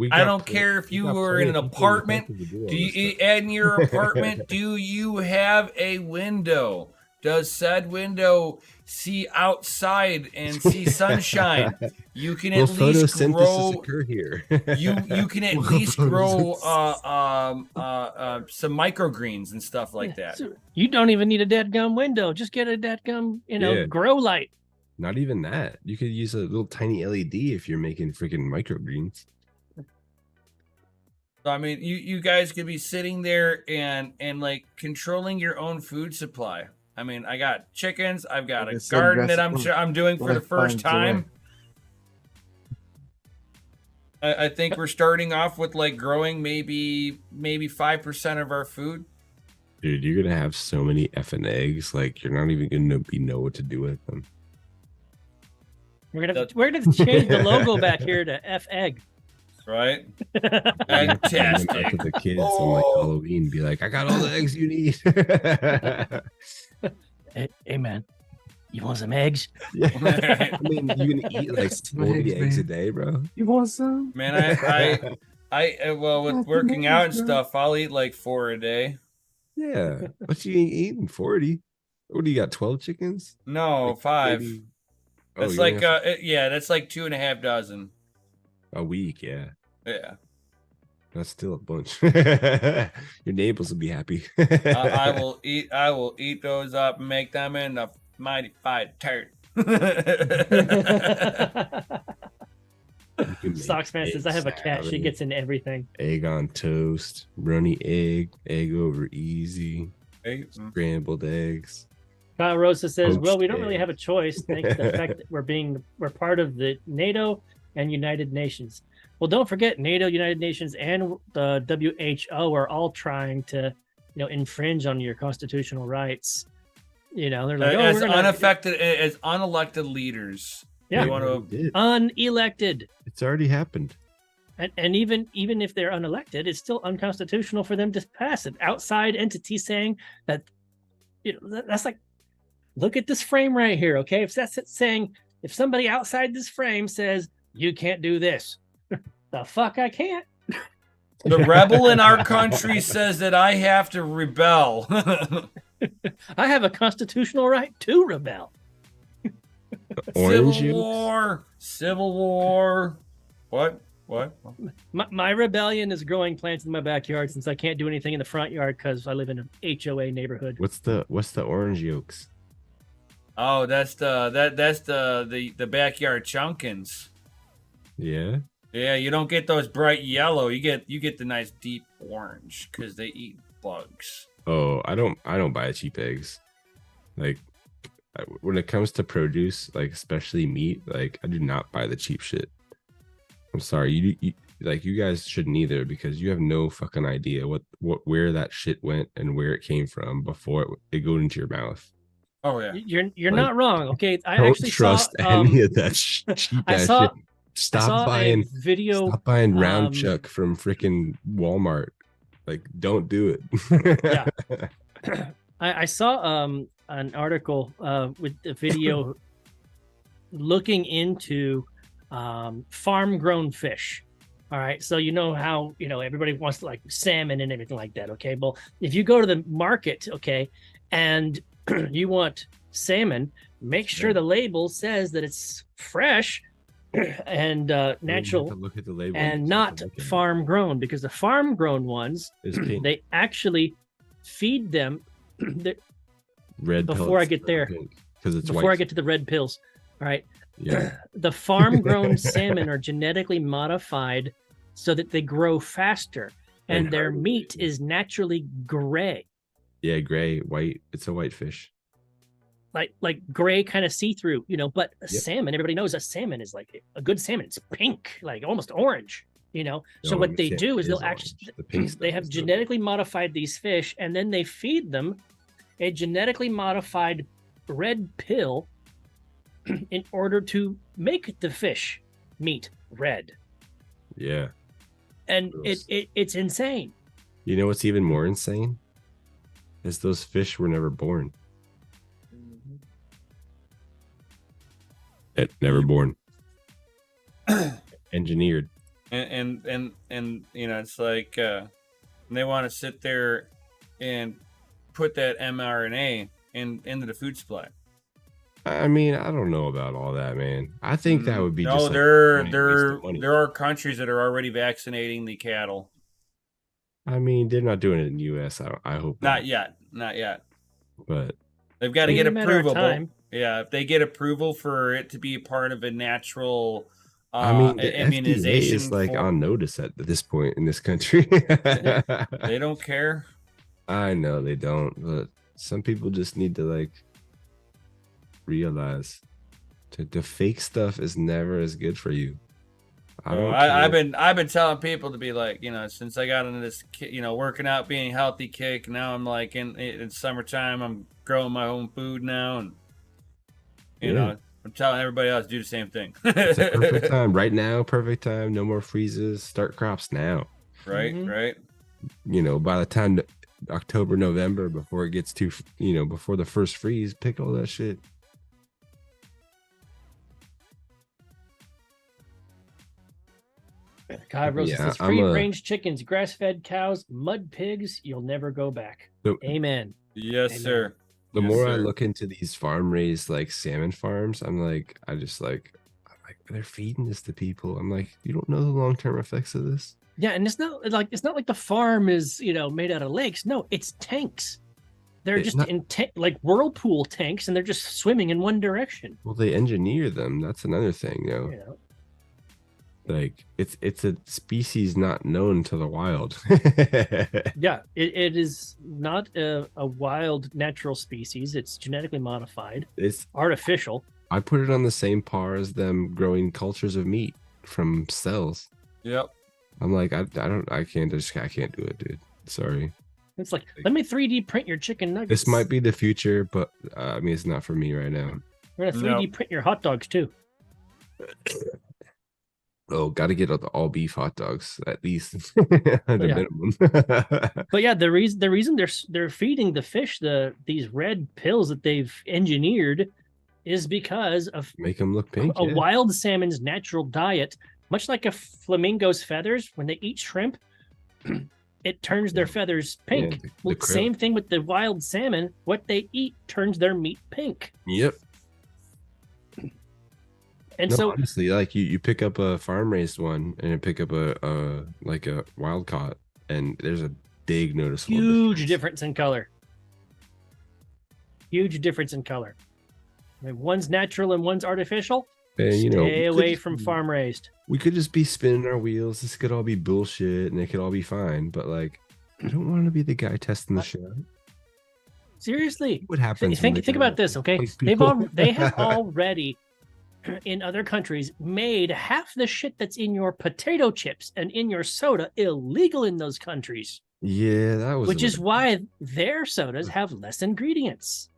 I don't care if you were in an apartment. In your apartment, do you have a window? Does said window see outside and see sunshine? You can at least grow. Occur here? you can at least grow some microgreens and stuff like that. So you don't even need a dadgum window. Just get a dadgum, grow light. Not even that. You could use a little tiny LED if you're making freaking microgreens. So, I mean, you guys could be sitting there and like controlling your own food supply. I mean, I got chickens. I've got a garden that I'm doing for the first time. I think we're starting off with like growing maybe 5% of our food. Dude, you're gonna have so many effing eggs, like you're not even gonna know what to do with them. We're gonna change the logo back here to F egg. Right? Fantastic. To the kids on like Halloween, be like, I got all the eggs you need. Hey man, you want some eggs? Yeah. I mean, you can eat like 40 eggs a day, bro. You want some? Man, I well, with working out and stuff, I'll eat like 4 a day. Yeah. What you eating? 40? What do you got? 12 chickens? No, like 5. 30? That's like that's like 2.5 dozen a week. Yeah. Yeah. That's still a bunch. Your neighbors will be happy. I will eat those up and make them in a mighty fine turd. Socksman says, I have a cat. She gets in everything. Egg on toast, runny egg over easy, scrambled eggs. Kyle Rosa says, Poached well, we don't really egg. have a choice thanks to the fact that we're part of the NATO and United Nations. Well, don't forget NATO, United Nations, and the WHO are all trying to, infringe on your constitutional rights. They're like, as unelected leaders. Yeah, they want to unelected. It's already happened. And even if they're unelected, it's still unconstitutional for them to pass it. Outside entity saying that, that's like, look at this frame right here, okay? If that's it saying, if somebody outside this frame says you can't do this, the fuck I can't. The rebel in our country says that I have to rebel. I have a constitutional right to rebel. Civil War. What? My rebellion is growing plants in my backyard since I can't do anything in the front yard because I live in an HOA neighborhood. What's the orange yolks? Oh, that's the backyard chunkins. Yeah. Yeah, you don't get those bright yellow. You get the nice deep orange because they eat bugs. Oh, I don't buy cheap eggs. Like when it comes to produce, like especially meat, like I do not buy the cheap shit. I'm sorry, you guys shouldn't either because you have no fucking idea where that shit went and where it came from before it go into your mouth. Oh yeah, you're not wrong. Okay, I don't actually trust saw, any of that cheap ass shit. Stop buying round chuck from freaking Walmart. Like, don't do it. Yeah. I saw an article with a video looking into farm grown fish. All right, so you know how everybody wants like salmon and everything like that. Okay, well, if you go to the market, okay, and you want salmon, make sure the label says that it's fresh and natural, look at the label and not farm grown, because the farm grown ones they actually feed them red before I get there, because it's before white. I get to the red pills. All right. Yeah. The farm grown salmon are genetically modified so that they grow faster and their meat is naturally gray. Yeah, gray, white. It's a white fish. Like gray, kind of see-through, but a salmon, everybody knows a salmon is like a good salmon. It's pink, like almost orange, So what they do is they'll actually, they have genetically modified these fish and then they feed them a genetically modified red pill in order to make the fish meat red. Yeah. And it's insane. You know what's even more insane? Is those fish were never born. Never born. Engineered. And it's like they want to sit there and put that mRNA into the food supply. I mean, I don't know about all that, man. I think that would be just there are countries that are already vaccinating the cattle. I mean, they're not doing it in the U.S. I hope not yet. But they've got to get approval. Yeah, if they get approval for it to be a part of a natural the immunization, FDA is like on notice at this point in this country. They don't care. I know they don't, but some people just need to like realize the fake stuff is never as good for you. I've been telling people to be like, since I got into this, working out, being healthy kick. Now I'm like in summertime, I'm growing my own food now, and I'm telling everybody else to do the same thing. It's a perfect time right now. Perfect time. No more freezes. Start crops now. Right. Mm-hmm. Right. By the time October, November, before it gets too, before the first freeze, pick all that shit. Kai Rose says, free range chickens, grass-fed cows, mud pigs, you'll never go back. Amen. Yes, Amen. Sir. The more I look into these farm raised like salmon farms, I'm like, they're feeding this to people. I'm like, you don't know the long-term effects of this. Yeah, and it's not like the farm is made out of lakes. No, it's tanks. They're just in like whirlpool tanks, and they're just swimming in one direction. Well, they engineer them. That's another thing, Yeah. Like it's a species not known to the wild. Yeah, it is not a wild natural species. It's genetically modified. It's artificial. I put it on the same par as them growing cultures of meat from cells. Yep. I'm like, I can't do it, dude. Sorry. It's like, let me 3D print your chicken nuggets. This might be the future, but I mean, it's not for me right now. We're gonna 3D print your hot dogs too. Oh, got to get all beef hot dogs at least at the minimum. But yeah, the reason they're feeding the fish these red pills that they've engineered is because of make them look pink. A wild salmon's natural diet, much like a flamingo's feathers. When they eat shrimp, it turns their feathers pink. Yeah, same thing with the wild salmon. What they eat turns their meat pink. Yep. And so honestly, like you pick up a farm raised one and you pick up a wild caught, and there's a big noticeable difference in color. Huge difference in color. I mean, one's natural and one's artificial. And, stay away from farm raised. We could just be spinning our wheels. This could all be bullshit, and it could all be fine. But like, I don't want to be the guy testing the shit. Seriously, what happens? Think about this, okay? They have already. In other countries, made half the shit that's in your potato chips and in your soda illegal in those countries. Yeah, that was. Which is why their sodas have less ingredients.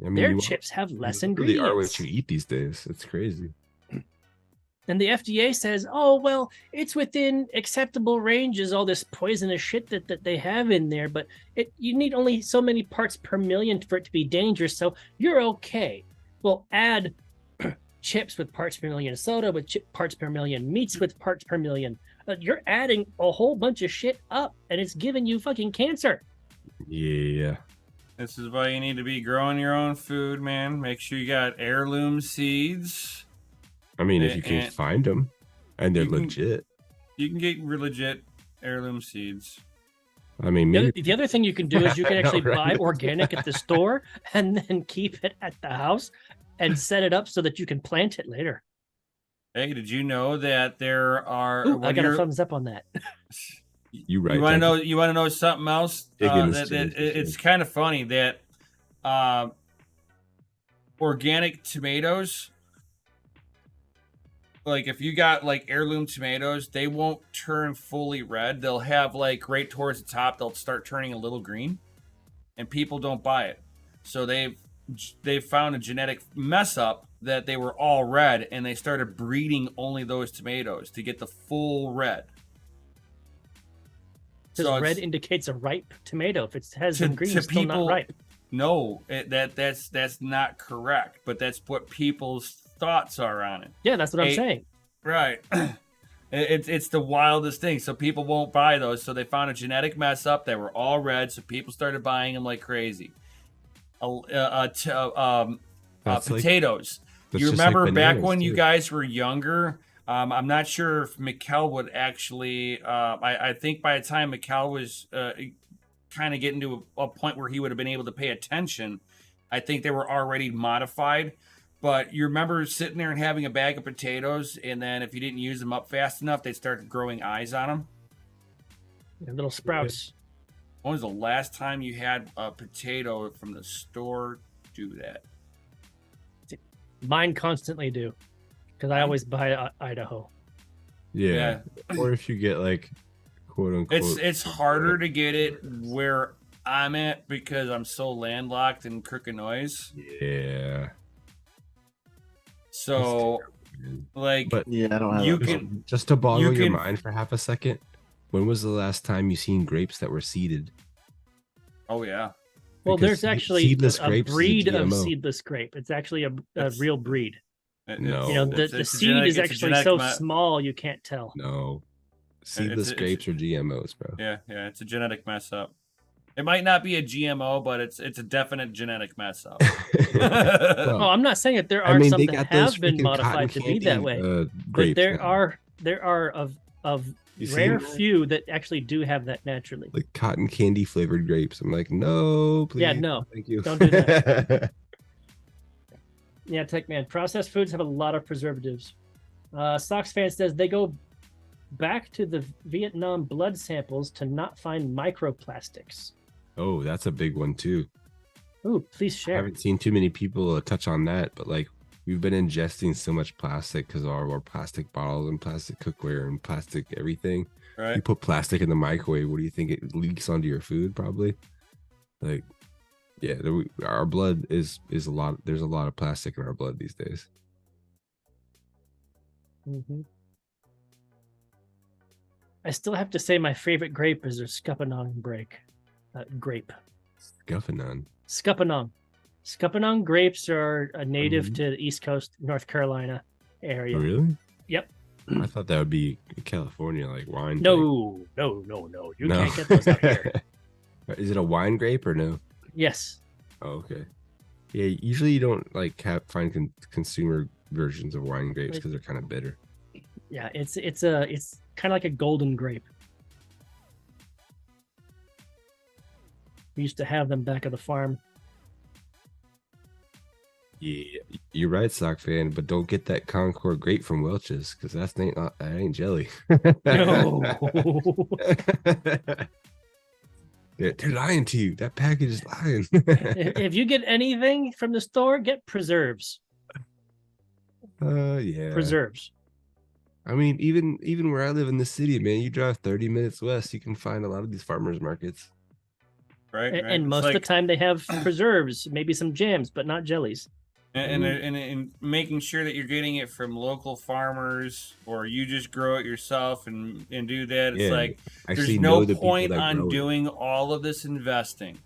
I mean, their chips have less ingredients. Really are what you eat these days. It's crazy. And the FDA says, "Oh well, it's within acceptable ranges. All this poisonous shit that they have in there, but you need only so many parts per million for it to be dangerous. So you're okay. Well, add." Chips with parts per million, soda with parts per million, meats with parts per million. You're adding a whole bunch of shit up, and it's giving you fucking cancer. Yeah. This is why you need to be growing your own food, man. Make sure you got heirloom seeds. I mean, if you can find them, and they're legit. You can get legit heirloom seeds. I mean, the other thing you can do is you can actually buy organic at the store and then keep it at the house. And set it up so that you can plant it later. Hey, did you know that there are? I got a thumbs up on that. You right? You want to know something else? It's kind of funny that organic tomatoes, like if you got like heirloom tomatoes, they won't turn fully red. They'll have like right towards the top, they'll start turning a little green, and people don't buy it. So they found a genetic mess up that they were all red, and they started breeding only those tomatoes to get the full red. Because red indicates a ripe tomato. If it has some green, it's still not ripe. No, that's not correct. But that's what people's thoughts are on it. Yeah, that's what I'm saying. Right. It's the wildest thing. So people won't buy those. So they found a genetic mess up. They were all red. So people started buying them like crazy. Potatoes. You remember like back when you guys were younger? I'm not sure if Mikkel would actually. I think by the time Mikkel was kind of getting to a point where he would have been able to pay attention, I think they were already modified. But you remember sitting there and having a bag of potatoes, and then if you didn't use them up fast enough, they started growing eyes on them. Yeah, little sprouts. When was the last time you had a potato from the store do that? Mine constantly do, because I always buy Idaho. Yeah. Or if you get like quote unquote. It's harder to get it where I'm at because I'm so landlocked in Crookenoise. Yeah. So like, but yeah, I don't have. You can just to boggle your mind for half a second. When was the last time you seen grapes that were seeded? Oh yeah. Well, there's actually a breed of seedless grape. It's actually a real breed. No, the seed is actually so small you can't tell. No, seedless grapes are GMOs, bro. Yeah, it's a genetic mess up. It might not be a GMO, but it's a definite genetic mess up. Well, I'm not saying that there are some that have been modified to be that way, but there are rare few that actually do have that naturally. Like cotton candy flavored grapes. I'm like, no, please. Yeah, no, thank you. don't do that. Yeah, Tech Man. Processed foods have a lot of preservatives. Sox fan says they go back to the Vietnam blood samples to not find microplastics. Oh, that's a big one too. Ooh, please I share. haven't seen too many people touch on that, but like we've been ingesting so much plastic because of all of our plastic bottles and plastic cookware and plastic everything. Right. You put plastic in the microwave, what do you think? It leaks onto your food probably. Like, yeah, our blood is a lot. There's a lot of plastic in our blood these days. Mm-hmm. I still have to say my favorite grape is their Scuppernong grape. Scuppernong. Scuppernong. Scuppernong grapes are a native to the East Coast, North Carolina area. Oh, really? Yep. I thought that would be California, like wine. No. You can't get those out here. Is it a wine grape or no? Yes. Oh, okay. Yeah, usually you don't like find consumer versions of wine grapes because they're kind of bitter. Yeah, it's kind of like a golden grape. We used to have them back at the farm. Yeah, you're right, Sock fan, but don't get that Concord grape from Welch's because that ain't jelly. No. They're lying to you. That package is lying. If you get anything from the store, get preserves. Yeah. Preserves. I mean, even where I live in the city, man, you drive 30 minutes west, you can find a lot of these farmers markets. Right. And most of the time they have preserves, maybe some jams, but not jellies. And making sure that you're getting it from local farmers, or you just grow it yourself and do that. It's like there's no point on doing all of this investing.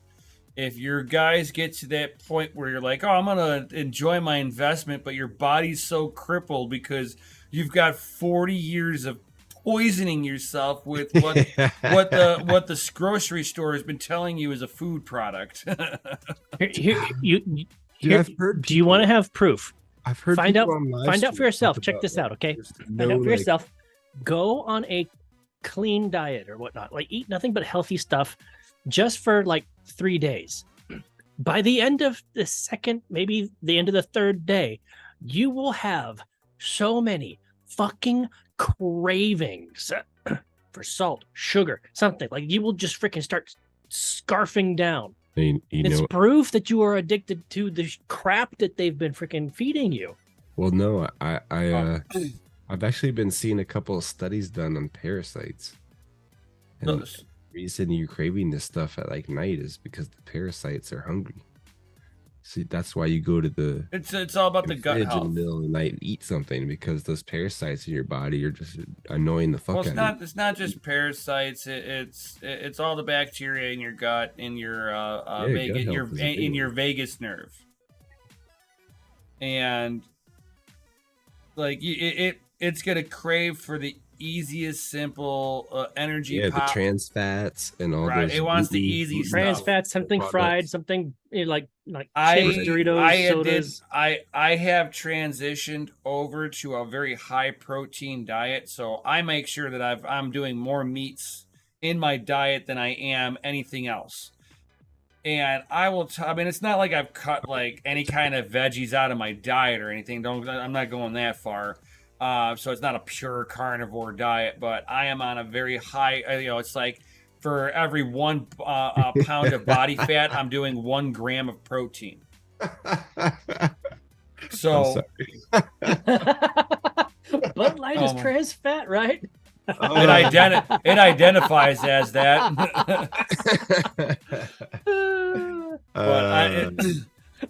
If your guys get to that point where you're like, oh, I'm gonna enjoy my investment, but your body's so crippled because you've got 40 years of poisoning yourself with what the grocery store has been telling you is a food product. Do you want to have proof? I've heard find out for yourself. Check this out, okay? Find out for yourself. Go on a clean diet or whatnot. Like eat nothing but healthy stuff just for like 3 days. By the end of the second, maybe the end of the third day, you will have so many fucking cravings for salt, sugar, something. Like you will just freaking start scarfing down. It's proof that you are addicted to the crap that they've been freaking feeding you. Well, no, I've actually been seeing a couple of studies done on parasites. And the reason you're craving this stuff at like night is because the parasites are hungry. See, that's why you go to the it's all about the gut health in the middle of the night and eat something, because those parasites in your body are just annoying the fuck out of you. It's not just parasites. It's all the bacteria in your gut, in your your vagus nerve, and like it's gonna crave for the easiest, simple energy. Yeah, the trans fats and all those. It wants the easy trans stuff. Fats, something fried, something like chips, Doritos, sodas. I have transitioned over to a very high protein diet, so I make sure that I'm doing more meats in my diet than I am anything else. And I mean, it's not like I've cut like any kind of veggies out of my diet or anything. I'm not going that far. So it's not a pure carnivore diet, but I am on a very high, it's like for every 1 pound of body fat, I'm doing 1 gram of protein. So Bud Light is trans fat, right? It identifies as that.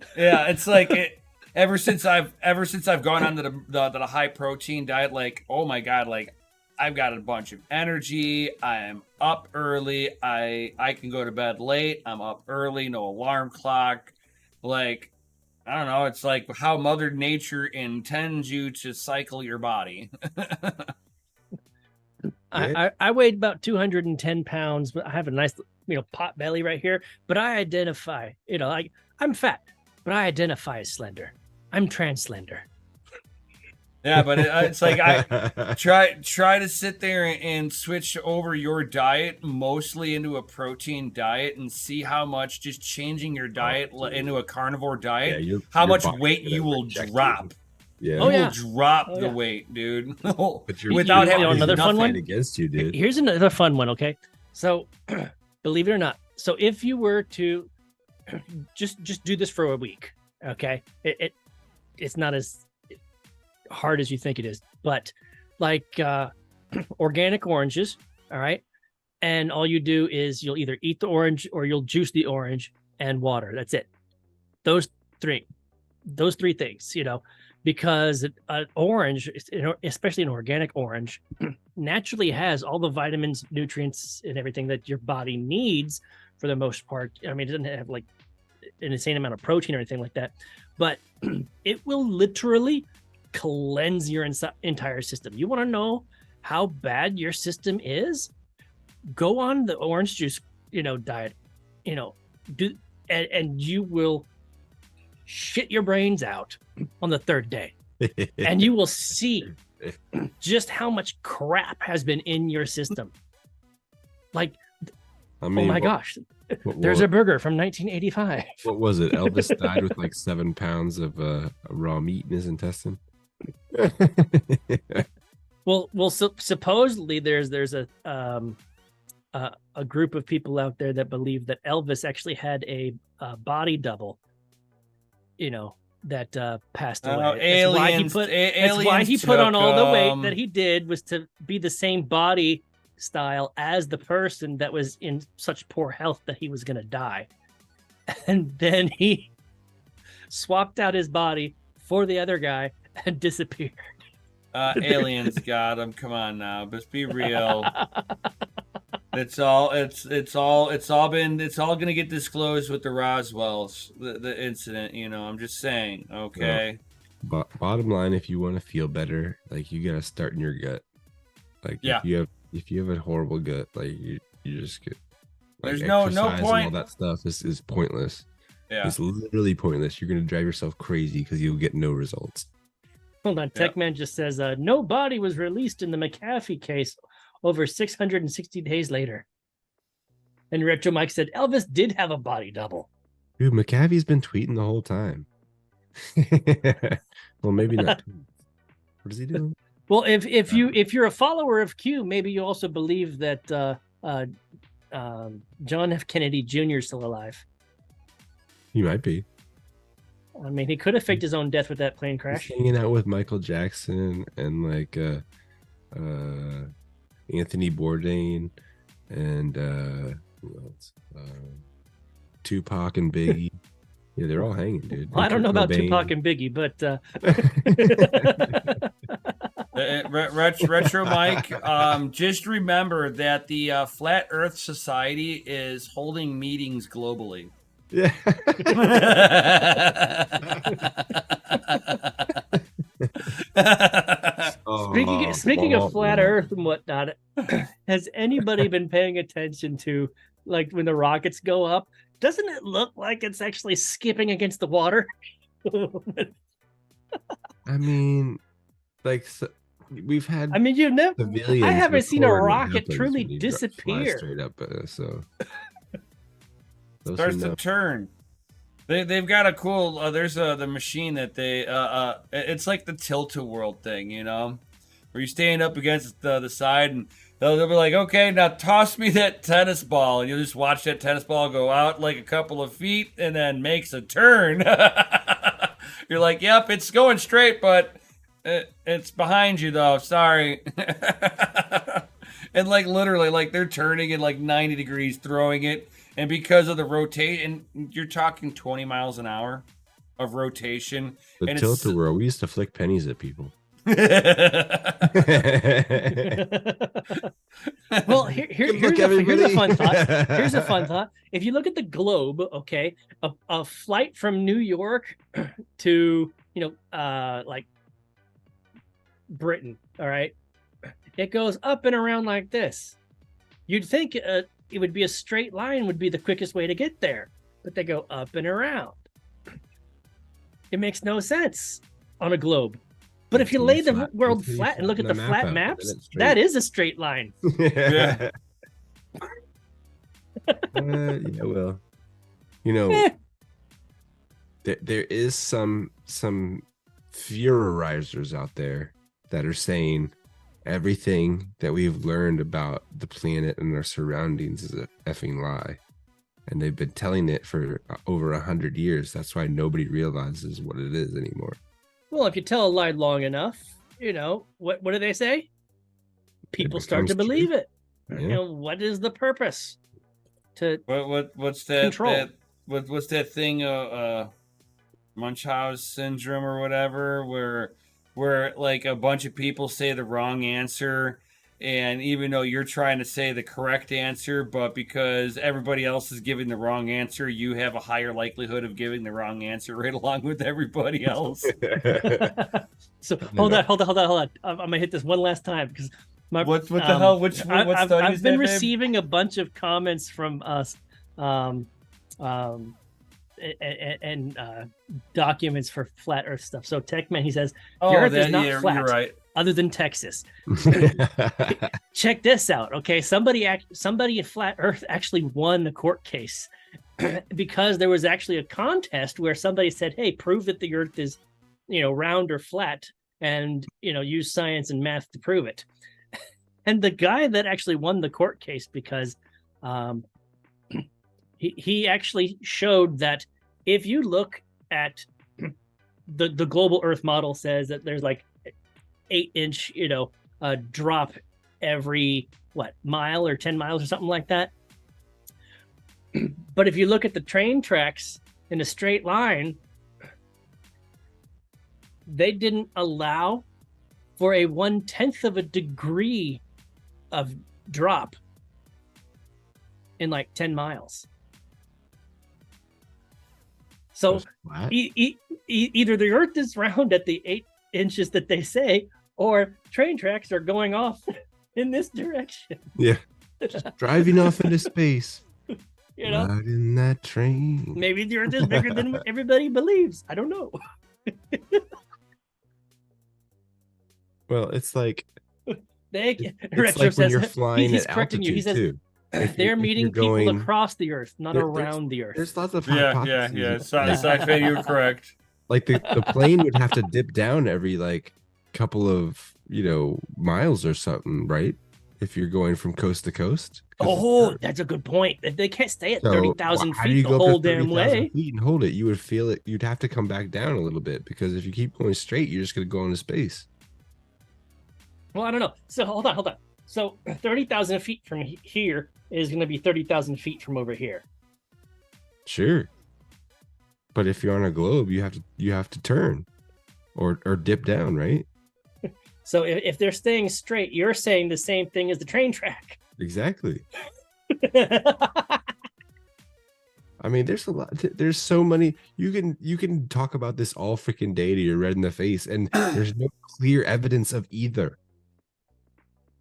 It's like ever since I've gone on to the high protein diet, like, oh my god, like I've got a bunch of energy. I'm up early. I can go to bed late. I'm up early. No alarm clock. Like, I don't know. It's like how Mother Nature intends you to cycle your body. I weighed about 210 pounds, but I have a nice, pot belly right here. But I identify, I'm fat, but I identify as slender. I'm trans slender. Yeah, but it's like I try to sit there and switch over your diet mostly into a protein diet and see how much just changing your diet into a carnivore diet, how your much body's weight gonna you will reject drop. you. Yeah. Oh, You yeah. will drop Oh, the yeah. weight, dude. But your Without your having body's another fun fight one? against you, dude. Here's another fun one. Okay, so believe it or not, so if you were to just do this for a week, okay, it's not as hard as you think it is, but like organic oranges, all right, and all you do is you'll either eat the orange or you'll juice the orange and water. That's it. Those three things, because an orange, especially an organic orange, naturally has all the vitamins, nutrients, and everything that your body needs for the most part. I mean, it doesn't have like an insane amount of protein or anything like that, but it will literally cleanse your entire system. You want to know how bad your system is? Go on the orange juice, diet, and you will shit your brains out on the third day, and you will see just how much crap has been in your system. Like, I mean, oh my gosh, there's a burger from 1985. What was it? Elvis died with like 7 pounds of raw meat in his intestine. Well, supposedly there's a group of people out there that believe that Elvis actually had a body double, that passed away. Aliens. That's why he put on all the weight that he did, was to be the same body style as the person that was in such poor health that he was going to die. And then he swapped out his body for the other guy and disappeared. Aliens got him. Come on now, let's be real. It's all gonna get disclosed with the Roswells, the incident. I'm just saying. Okay. But bottom line, if you want to feel better, like, you gotta start in your gut. Like, yeah. if you have a horrible gut, like, you just get. Like, there's no point. And all that stuff is pointless. Yeah. It's literally pointless. You're gonna drive yourself crazy because you'll get no results. Hold on, Techman just says no body was released in the McAfee case over 660 days later. And Retro Mike said Elvis did have a body double. Dude, McAfee's been tweeting the whole time. Well, maybe not. What is he doing? Well, if you're a follower of Q, maybe you also believe that John F. Kennedy Jr. is still alive. He might be. I mean, he could have faked his own death with that plane crash. He's hanging out with Michael Jackson and like Anthony Bourdain and who else? Tupac and Biggie. Yeah, they're all hanging, dude. Well, I don't know about Tupac and Biggie, but Retro Mike, just remember that the Flat Earth Society is holding meetings globally. Yeah. Speaking of flat Earth and whatnot, has anybody been paying attention to, like, when the rockets go up? Doesn't it look like it's actually skipping against the water? I mean, like, we've had. I mean, I haven't seen a rocket truly disappear straight up. So. Starts to turn. They've got a cool. There's the machine that they. It's like the tilt-a-whirl thing, where you stand up against the side, and they'll be like, "Okay, now toss me that tennis ball," and you'll just watch that tennis ball go out like a couple of feet, and then makes a turn. You're like, "Yep, it's going straight, but it's behind you, though. Sorry." And like literally, like they're turning in like 90 degrees, throwing it. And because of the rotation, you're talking 20 miles an hour of rotation. The tilt-a-whirl, we used to flick pennies at people. Well, here's a fun thought. Here's a fun thought. If you look at the globe, okay, a flight from New York to, like Britain, all right, it goes up and around like this. You'd think it would be a straight line would be the quickest way to get there, but they go up and around. It makes no sense on a globe. But if you lay the flat- world until you flat and look at the flatten flat map out, maps, then it's straight. that is a straight line. Yeah. Yeah, well, you know, Eh. there is some theorizers out there that are saying everything that we've learned about the planet and our surroundings is a effing lie, and they've been telling it for over 100 years. That's why nobody realizes what it is anymore. Well, if you tell a lie long enough, you know, what do they say? People start to becomes believe true. it. Yeah. You know, what is the purpose? To What's that? Control. What's that thing? Munchausen syndrome or whatever, where like a bunch of people say the wrong answer, and even though you're trying to say the correct answer, but because everybody else is giving the wrong answer, you have a higher likelihood of giving the wrong answer right along with everybody else. So hold on. I'm gonna hit this one last time because what the hell? What study I've was been that, babe? receiving a bunch of comments from us, and documents for flat Earth stuff. So Techman, he says the Earth is not flat, you're right. other than Texas. Check this out, okay? Somebody at Flat Earth actually won the court case because there was actually a contest where somebody said, "Hey, prove that the Earth is, you know, round or flat, and you know, use science and math to prove it." And the guy that actually won the court case because he actually showed that if you look at the global Earth model says that there's like 8-inch, you know, drop every mile or 10 miles or something like that. But if you look at the train tracks in a straight line, they didn't allow for a 1/10 of a degree of drop in like 10 miles. So either the Earth is round at the 8 inches that they say, or train tracks are going off in this direction. Yeah, just driving off into space. You know, riding that train. Maybe the Earth is bigger than what everybody believes. I don't know. Well, it's like Retro like when says you're flying he's at correcting you. He altitude, says too. they're meeting people across the Earth, not around the Earth. There's lots of Yeah. hypotheses. Sci-fi, you're correct. Like the plane would have to dip down every like couple of, you know, miles or something, right? If you're going from coast to coast. Oh, that's a good point. They can't stay at So, 30,000 how do you feet the go up to whole damn 30,000 way. feet and hold it? You would feel it. You'd have to come back down a little bit, because if you keep going straight, you're just going to go into space. Well, I don't know. So hold on. So 30,000 feet from here is going to be 30,000 feet from over here. Sure. But if you're on a globe, you have to turn or dip down, right? So if they're staying straight, you're saying the same thing as the train track. Exactly. I mean, there's a lot. There's so many. You can talk about this all freaking day till you're red in the face, and there's no clear evidence of either.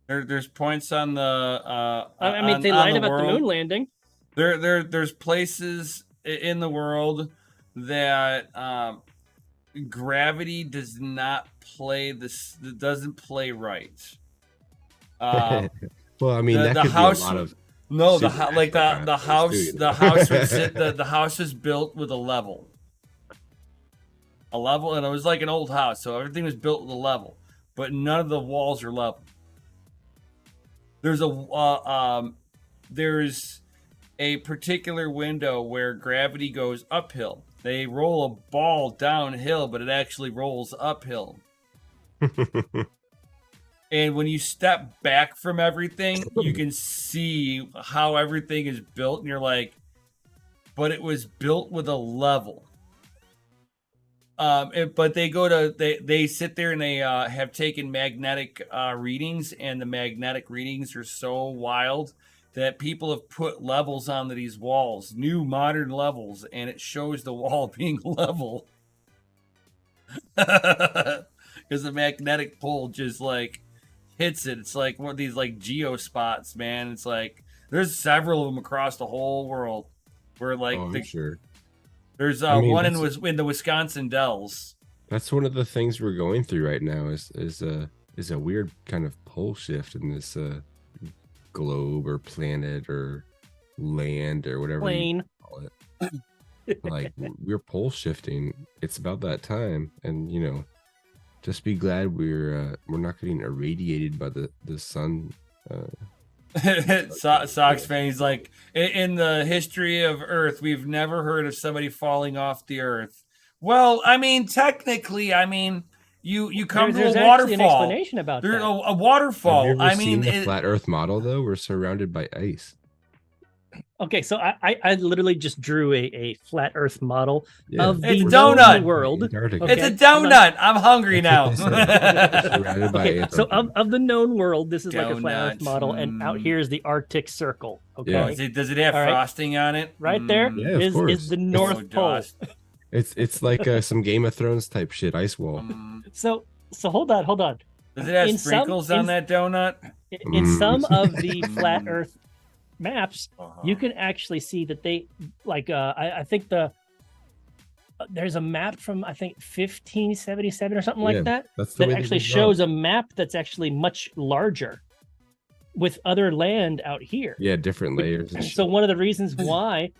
There's points on the. I mean, they lied about the moon landing. There's places in the world that gravity does not play this. Doesn't play right. Well, I mean, that the could house. be a lot of. No, the house was built with a level, and it was like an old house, so everything was built with a level, but none of the walls are level. There's a particular window where gravity goes uphill. They roll a ball downhill, but it actually rolls uphill. And when you step back from everything, you can see how everything is built, and you're like, but it was built with a level. But they sit there and they have taken magnetic readings, and the magnetic readings are so wild that people have put levels onto these walls, new modern levels, and it shows the wall being level. Because the magnetic pull just like hits it. It's like one of these like geospots, man. It's like there's several of them across the whole world. Where like I'm sure. There's one in the Wisconsin Dells. That's one of the things we're going through right now is a weird kind of pole shift in this globe or planet or land or whatever Plane. you call it. Like we're pole shifting. It's about that time, and you know, just be glad we're not getting irradiated by the sun. Sox fan, he's like, in the history of Earth, we've never heard of somebody falling off the Earth. Well, I mean, technically, I mean, you come There's to a actually an waterfall. explanation about There's that. a waterfall. Have you ever I mean, seen the flat Earth model though? We're surrounded by ice. Okay, so I literally just drew a flat Earth model of the It's a known donut. world. Antarctica. Okay, it's a donut. I'm hungry now. Surrounded by Okay, so Antarctica. of the known world, this is like a flat Earth Donut. model, and out here is the Arctic Circle. Okay, Yeah. Does it have All right. frosting on it? right there Yeah, of is course. the North Pole. It's like some Game of Thrones type shit, ice wall. So hold on. Does it have In some- sprinkles on in- that donut? In some of the flat Earth maps, you can actually see that they like I think there's a map from I think 1577 or something Yeah, like that That's the that way they actually draw. shows a map that's actually much larger with other land out here. Yeah, different layers. And shit. So one of the reasons why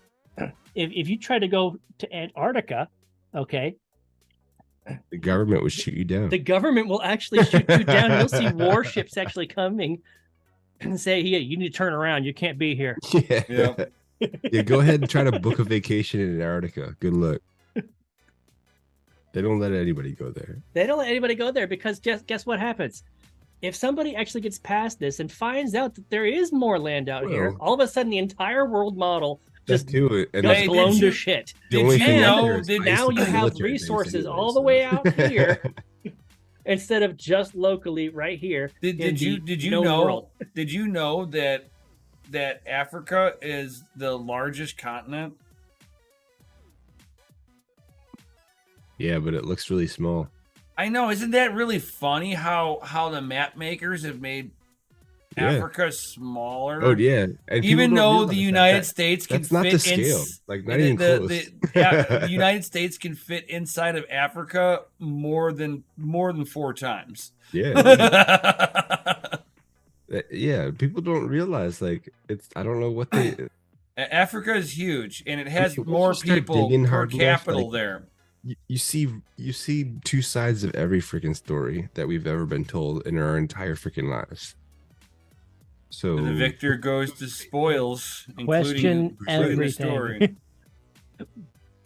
if you try to go to Antarctica, okay, The government would shoot you down. the government will actually shoot you down. You'll see warships actually coming and say, "Yeah, you need to turn around. You can't be here." Yeah. Yep. Yeah, go ahead and try to book a vacation in Antarctica. Good luck. They don't let anybody go there. They don't let anybody go there because guess what happens? If somebody actually gets past this and finds out that there is more land out here, Well, all of a sudden the entire world model just do it. And goes Hey, blown did to you- shit. the did only you thing out know there is that ice now and you have military base resources anyway, all the so- way out here instead of just locally right here. Did in you the known know world. did you know that Africa is the largest continent? Yeah, but it looks really small. I know, isn't that really funny how the map makers have made Yeah. Africa smaller? Oh yeah, and people Even don't though realize the that. United States can that's not fit the scale. Like not even close. the United States can fit inside of Africa more than 4 times. Yeah, yeah. People don't realize like it's. I don't know what they. Africa is huge, and it has Once more you start people digging per hard enough, capital like, there. You see two sides of every freaking story that we've ever been told in our entire freaking lives. So The victor goes to spoils, Question including the everything. story.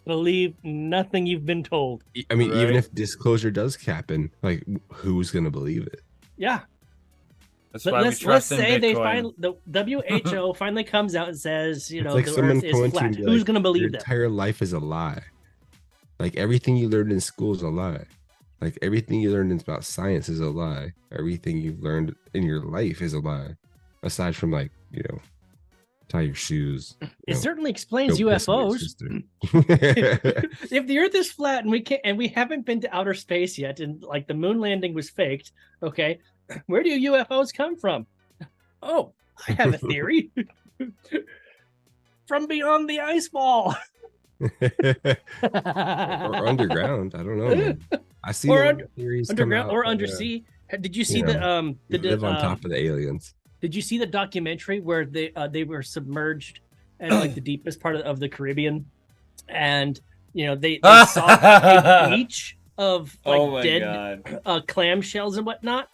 Believe nothing you've been told. I mean, even Right. if disclosure does happen, like who's gonna believe it? Yeah. That's why we Let's trust in say they Bitcoin. the WHO finally comes out and says, you It's know, like the someone Earth is coming to you flat. and be Who's like, going to Your believe them? entire life is a lie. Like everything you learned in school is a lie. Like everything you learned about science is a lie. Everything you've learned in your life is a lie. Aside from like, you know, tie your shoes. It certainly explains Don't piss on your UFOs. sister. If the Earth is flat and we haven't been to outer space yet, and like the moon landing was faked, okay, where do UFOs come from? Oh, I have a theory. From beyond the ice wall. or underground. I don't know. Man. I see Or theories come underground out or that, undersea. Did you see you know, the we live on top of the aliens. Did you see the documentary where they were submerged at like the deepest part of the Caribbean, and you know they saw a beach of like Oh my dead god. clamshells and whatnot,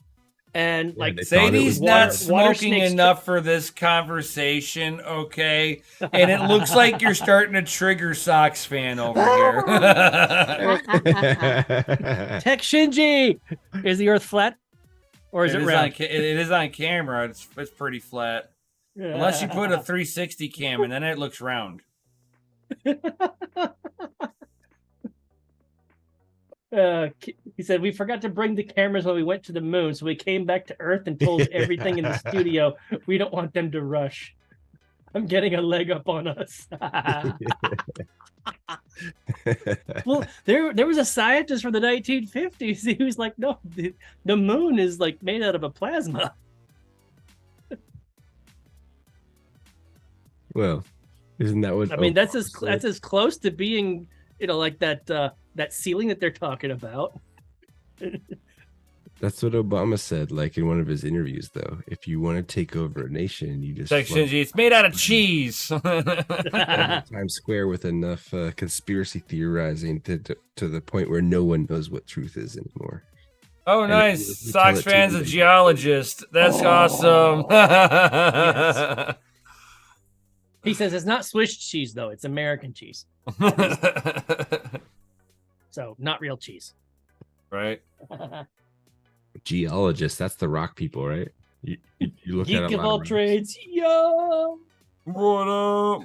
and Yeah, like they thought it Sadie's was water- not water smoking snakes enough for this conversation, okay? And it looks like you're starting to trigger Sox fan over here. Tech Shinji, is the Earth flat or is it round? it is on camera. It's pretty flat. Unless you put a 360 cam and then it looks round. He said, we forgot to bring the cameras when we went to the moon, so we came back to Earth and told everything in the studio. We don't want them to rush. I'm getting a leg up on us. Well, there was a scientist from the 1950s. He was like, no, the moon is like made out of a plasma. Well, isn't that what? I mean, that's Obama as said? close to being, you know, like that that ceiling that they're talking about. That's what Obama said, like in one of his interviews, though. If you want to take over a nation, you just Section G, it's made out of cheese. Times Square with enough conspiracy theorizing to the point where no one knows what truth is anymore. Oh, And nice. if you Sox tell it to fans, a them- geologist. That's awesome. Yes. He says it's not Swiss cheese, though. It's American cheese. So, not real cheese. Right. Geologists, that's the rock people, right? You look Geek at a of lot all of rocks. trades. Yo! What up?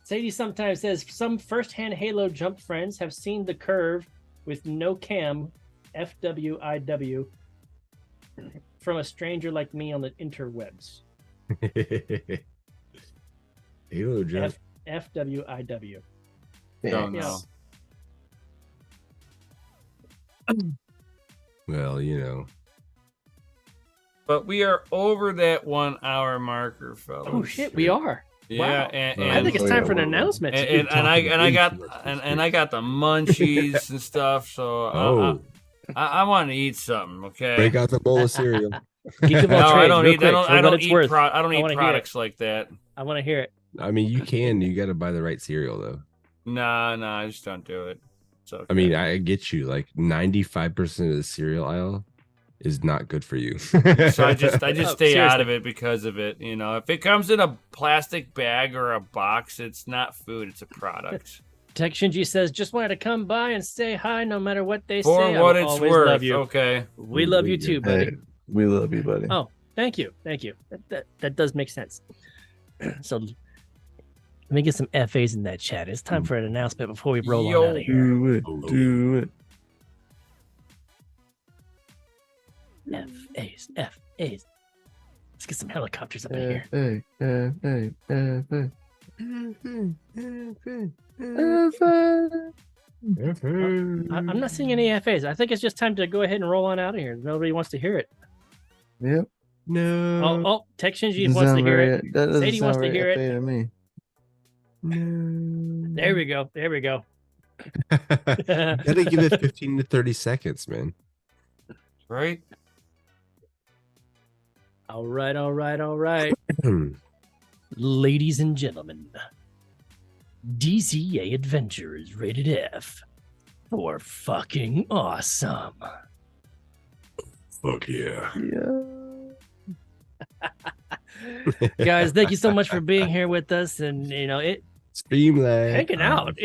Sadie sometimes says some first-hand Halo jump friends have seen the curve with no cam, FWIW, from a stranger like me on the interwebs. Halo jump. FWIW. Don't Yeah. know. Well, you know. But we are over that 1 hour marker, fellas. Oh shit, we are. Yeah, Wow. and, I think it's time for an yeah, announcement. and I got the munchies and stuff. So Oh, I want to eat something. Okay. break out the bowl of cereal. Geek of all No, I trades, don't real eat. quick, I for what don't it's eat. worth. I don't I eat wanna hear it. products like that. I want to hear it. I mean, you can. You got to buy the right cereal, though. Nah, I just don't do it. So I mean, I get you. Like 95% of the cereal aisle is not good for you. so I just Oh, stay out seriously. of it because of it. You know, if it comes in a plastic bag or a box, it's not food; it's a product. Tech Shinji says, just wanted to come by and say hi no matter what they For say. what I it's always worth. love you. Okay. We love you too, buddy. Hey, we love you, buddy. Oh, thank you. That does make sense. So let me get some FAs in that chat. It's time for an announcement before we roll on out of here. Do it. Do it. FAs. Let's get some helicopters up in here. Hey, hey, hey, hey, hey. I'm not seeing any FAs. I think it's just time to go ahead and roll on out of here. Nobody wants to hear it. Yep. No. Oh, Tech Shinji Doesn't wants to sound hear very- it. That doesn't Sadie wants sound to very hear it. FA to me. No. There we go. There we go. Gotta give it 15 to 30 seconds, man. Right. All right. Ladies and gentlemen, DCA Adventure is rated F for fucking awesome. Fuck yeah. Guys, thank you so much for being here with us and, it Streamline. hanging out,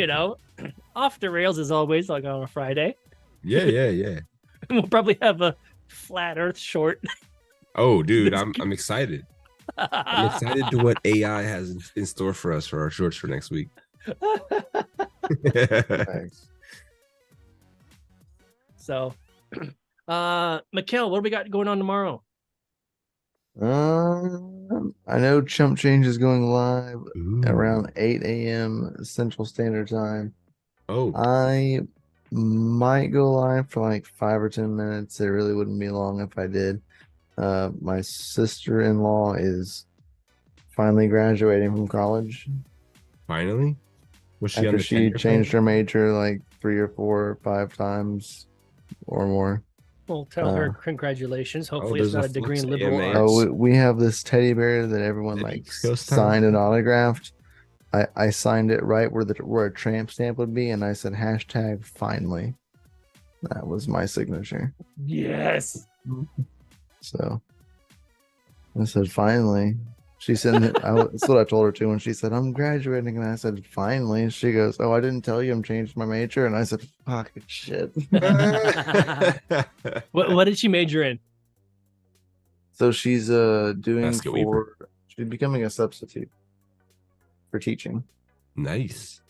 off the rails as always, like on a Friday. Yeah. We'll probably have a flat earth short. Oh, dude, I'm excited. I'm excited to what AI has in store for us for our shorts for next week. Thanks. So, Mikkel, what do we got going on tomorrow? I know Chump Change is going live Ooh. around 8 a.m. Central Standard Time. Oh, I might go live for like 5 or 10 minutes. It really wouldn't be long if I did. My sister-in-law is finally graduating from college finally? Was she on after the she tenure changed plan? her major like 3 or 4 or 5 times or more. We'll tell her congratulations. Hopefully, it's there's not a a degree in Flux liberal AMA. arts. Oh, we have this teddy bear that everyone That like East Coast time? signed and autographed. I signed it right where a tramp stamp would be, and I said hashtag finally. That was my signature. Yes. So I said finally. She said that's what I told her too when she said I'm graduating, and I said finally. She goes, "Oh, I didn't tell you I'm changing my major," and I said, "Fuck shit." What did she major in? So she's doing Basket weaver. she's becoming a substitute for teaching. Nice.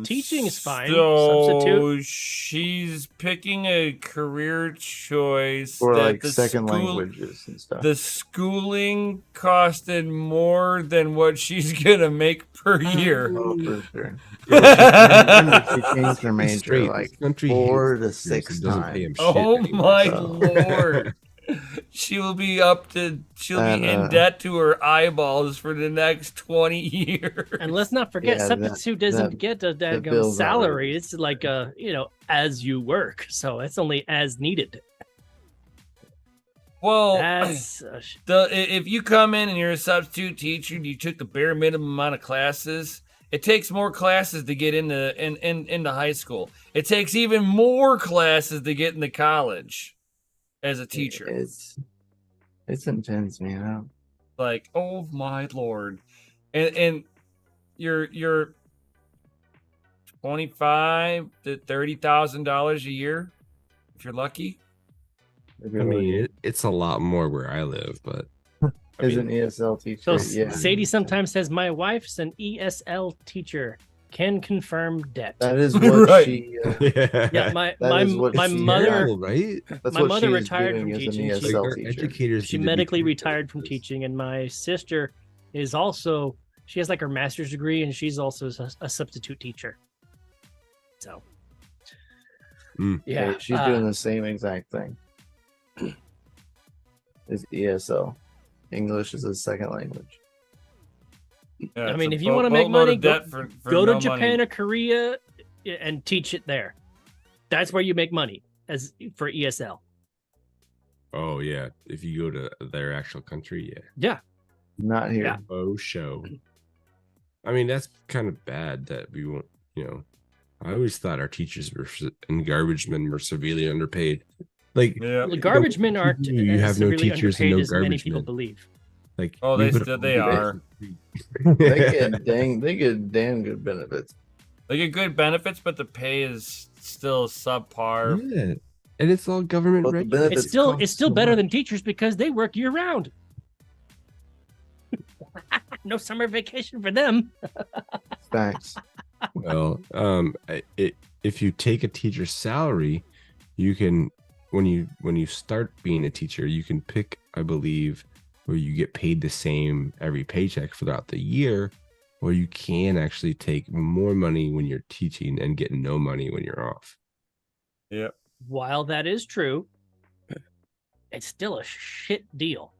Teaching is fine. So Substitute? she's picking a career choice For that like the second school- languages and stuff. The schooling costed more than what she's gonna make per year. Oh, for sure. She changed her major Straight. like This country 4 hates to teachers. 6 It doesn't pay times. him shit Oh anymore. my So- lord! She'll be in debt to her eyeballs for the next 20 years. And let's not forget, Yeah, substitute doesn't get a daggone bill's not salary. right. It's like as you work, so it's only as needed. Well, That's if you come in and you're a substitute teacher and you took the bare minimum amount of classes, it takes more classes to get into high school. It takes even more classes to get into college as a teacher. It's intense, man. Like, oh my Lord. And you're $25,000 to $30,000 a year if you're lucky. I mean, it's a lot more where I live, but as an ESL teacher, so. yeah. Sadie sometimes says, "My wife's an ESL teacher. Can confirm debt." That is what Right. she. Yeah, my is what my she- mother, terrible, right? That's my what mother she's retired doing from as an teaching. She- ESL Our teacher. educators she need to be medically careful retired from with this. teaching, and my sister is also, she has like her master's degree, and she's also a substitute teacher. So, yeah, she's doing the same exact thing. Is ESL. English is a second language. Yeah, I it's mean, a if you want to make boatload money, of debt for go to no Japan money. or Korea and teach it there. That's where you make money as for ESL. Oh yeah, if you go to their actual country, yeah. Yeah, Not here. Yeah. Oh show. I mean, that's kind of bad that we won't. I always thought our teachers and garbage men were severely underpaid. Like, Yeah. well, the garbage men aren't you have no severely teachers and underpaid no as many garbage people men. believe. like Oh, we they would- still- they are. They get damn good benefits. They get good benefits, but the pay is still subpar. Yeah, and it's all government But the regulated. benefits It's still cost still so better much. than teachers because they work year round. No summer vacation for them. Facts. Well, if you take a teacher's salary, you can when you start being a teacher, you can pick, I believe, where you get paid the same every paycheck throughout the year, or you can actually take more money when you're teaching and get no money when you're off. Yep. While that is true, it's still a shit deal.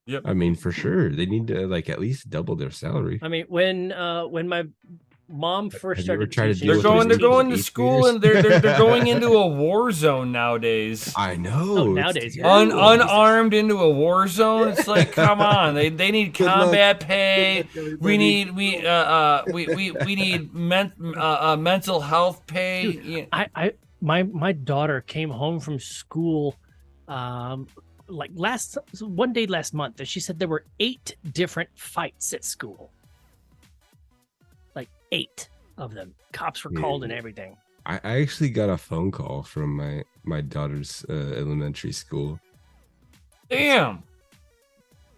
Yep. I mean, for sure, they need to at least double their salary. I mean, when my mom first Have you ever started tried to teaching, deal They're with those going to eighth school graders? and they're going into a war zone nowadays. I know. Oh, it's nowadays, yeah. terrible. Unarmed into a war zone. It's like, come on. They need Good luck. combat pay. We Everybody. need we need mental health pay. Dude, Yeah. my daughter came home from school like one day last month, and she said there were 8 different fights at school. Like 8 of them. Cops were called and everything. I actually got a phone call from my daughter's elementary school. Damn.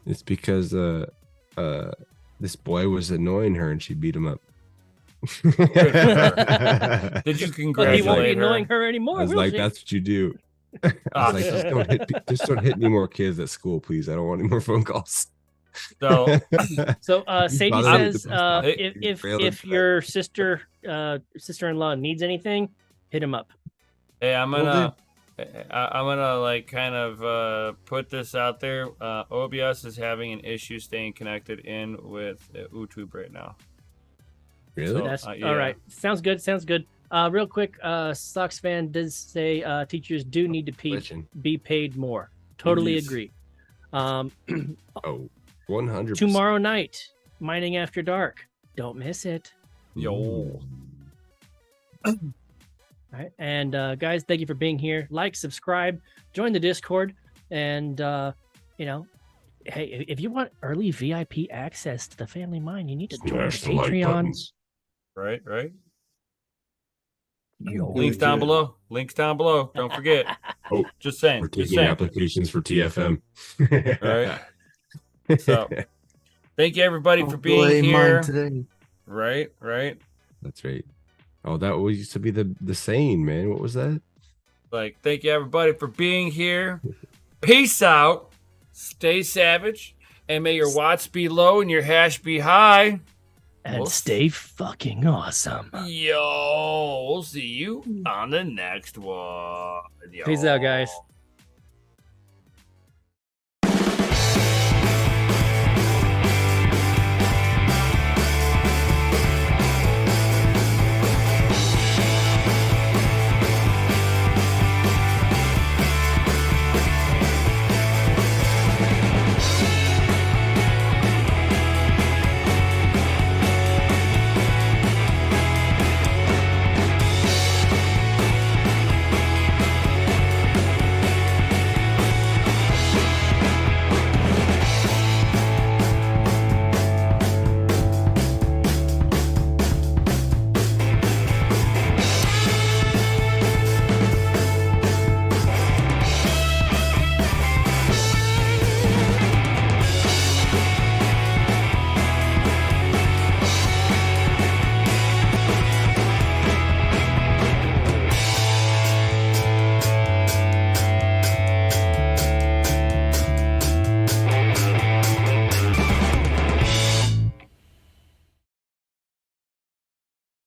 It's because this boy was annoying her and she beat him up. Good for her. Did you But he won't be congratulate annoying her? her I anymore, was will like, she? that's what you do. Ah, I was like, just don't hit any more kids at school, please. I don't want any more phone calls. So So Sadie bothered me the says most off. if your sister-in-law needs anything, hit him up. hey, I'm Will gonna like kind of put this out there. OBS is having an issue staying connected in with YouTube right now. Really? So, That's yeah. all right. Sounds good. Real quick, Sox fan does say teachers do need to Glitching. be paid more. Totally Yes. agree. Oh, 100%. Tomorrow night, Mining After Dark. Don't miss it. Yo. All right. And guys, thank you for being here. Like, subscribe, join the Discord, and hey, if you want early VIP access to the Family Mind, you need to join Smash the like Patreon. buttons. Right. Yo, Links down below. Links down below. Don't forget. Oh, Just saying. We're Just taking saying. applications for TFM. Right. So, thank you everybody for being Play mine here. today. Right. That's right. Oh, that used to be the saying, man. What was that? Like, thank you everybody for being here. Peace out. Stay savage. And may your watts be low and your hash be high. And We'll stay fucking awesome. Yo, we'll see you on the next one. Peace out, guys. Yo.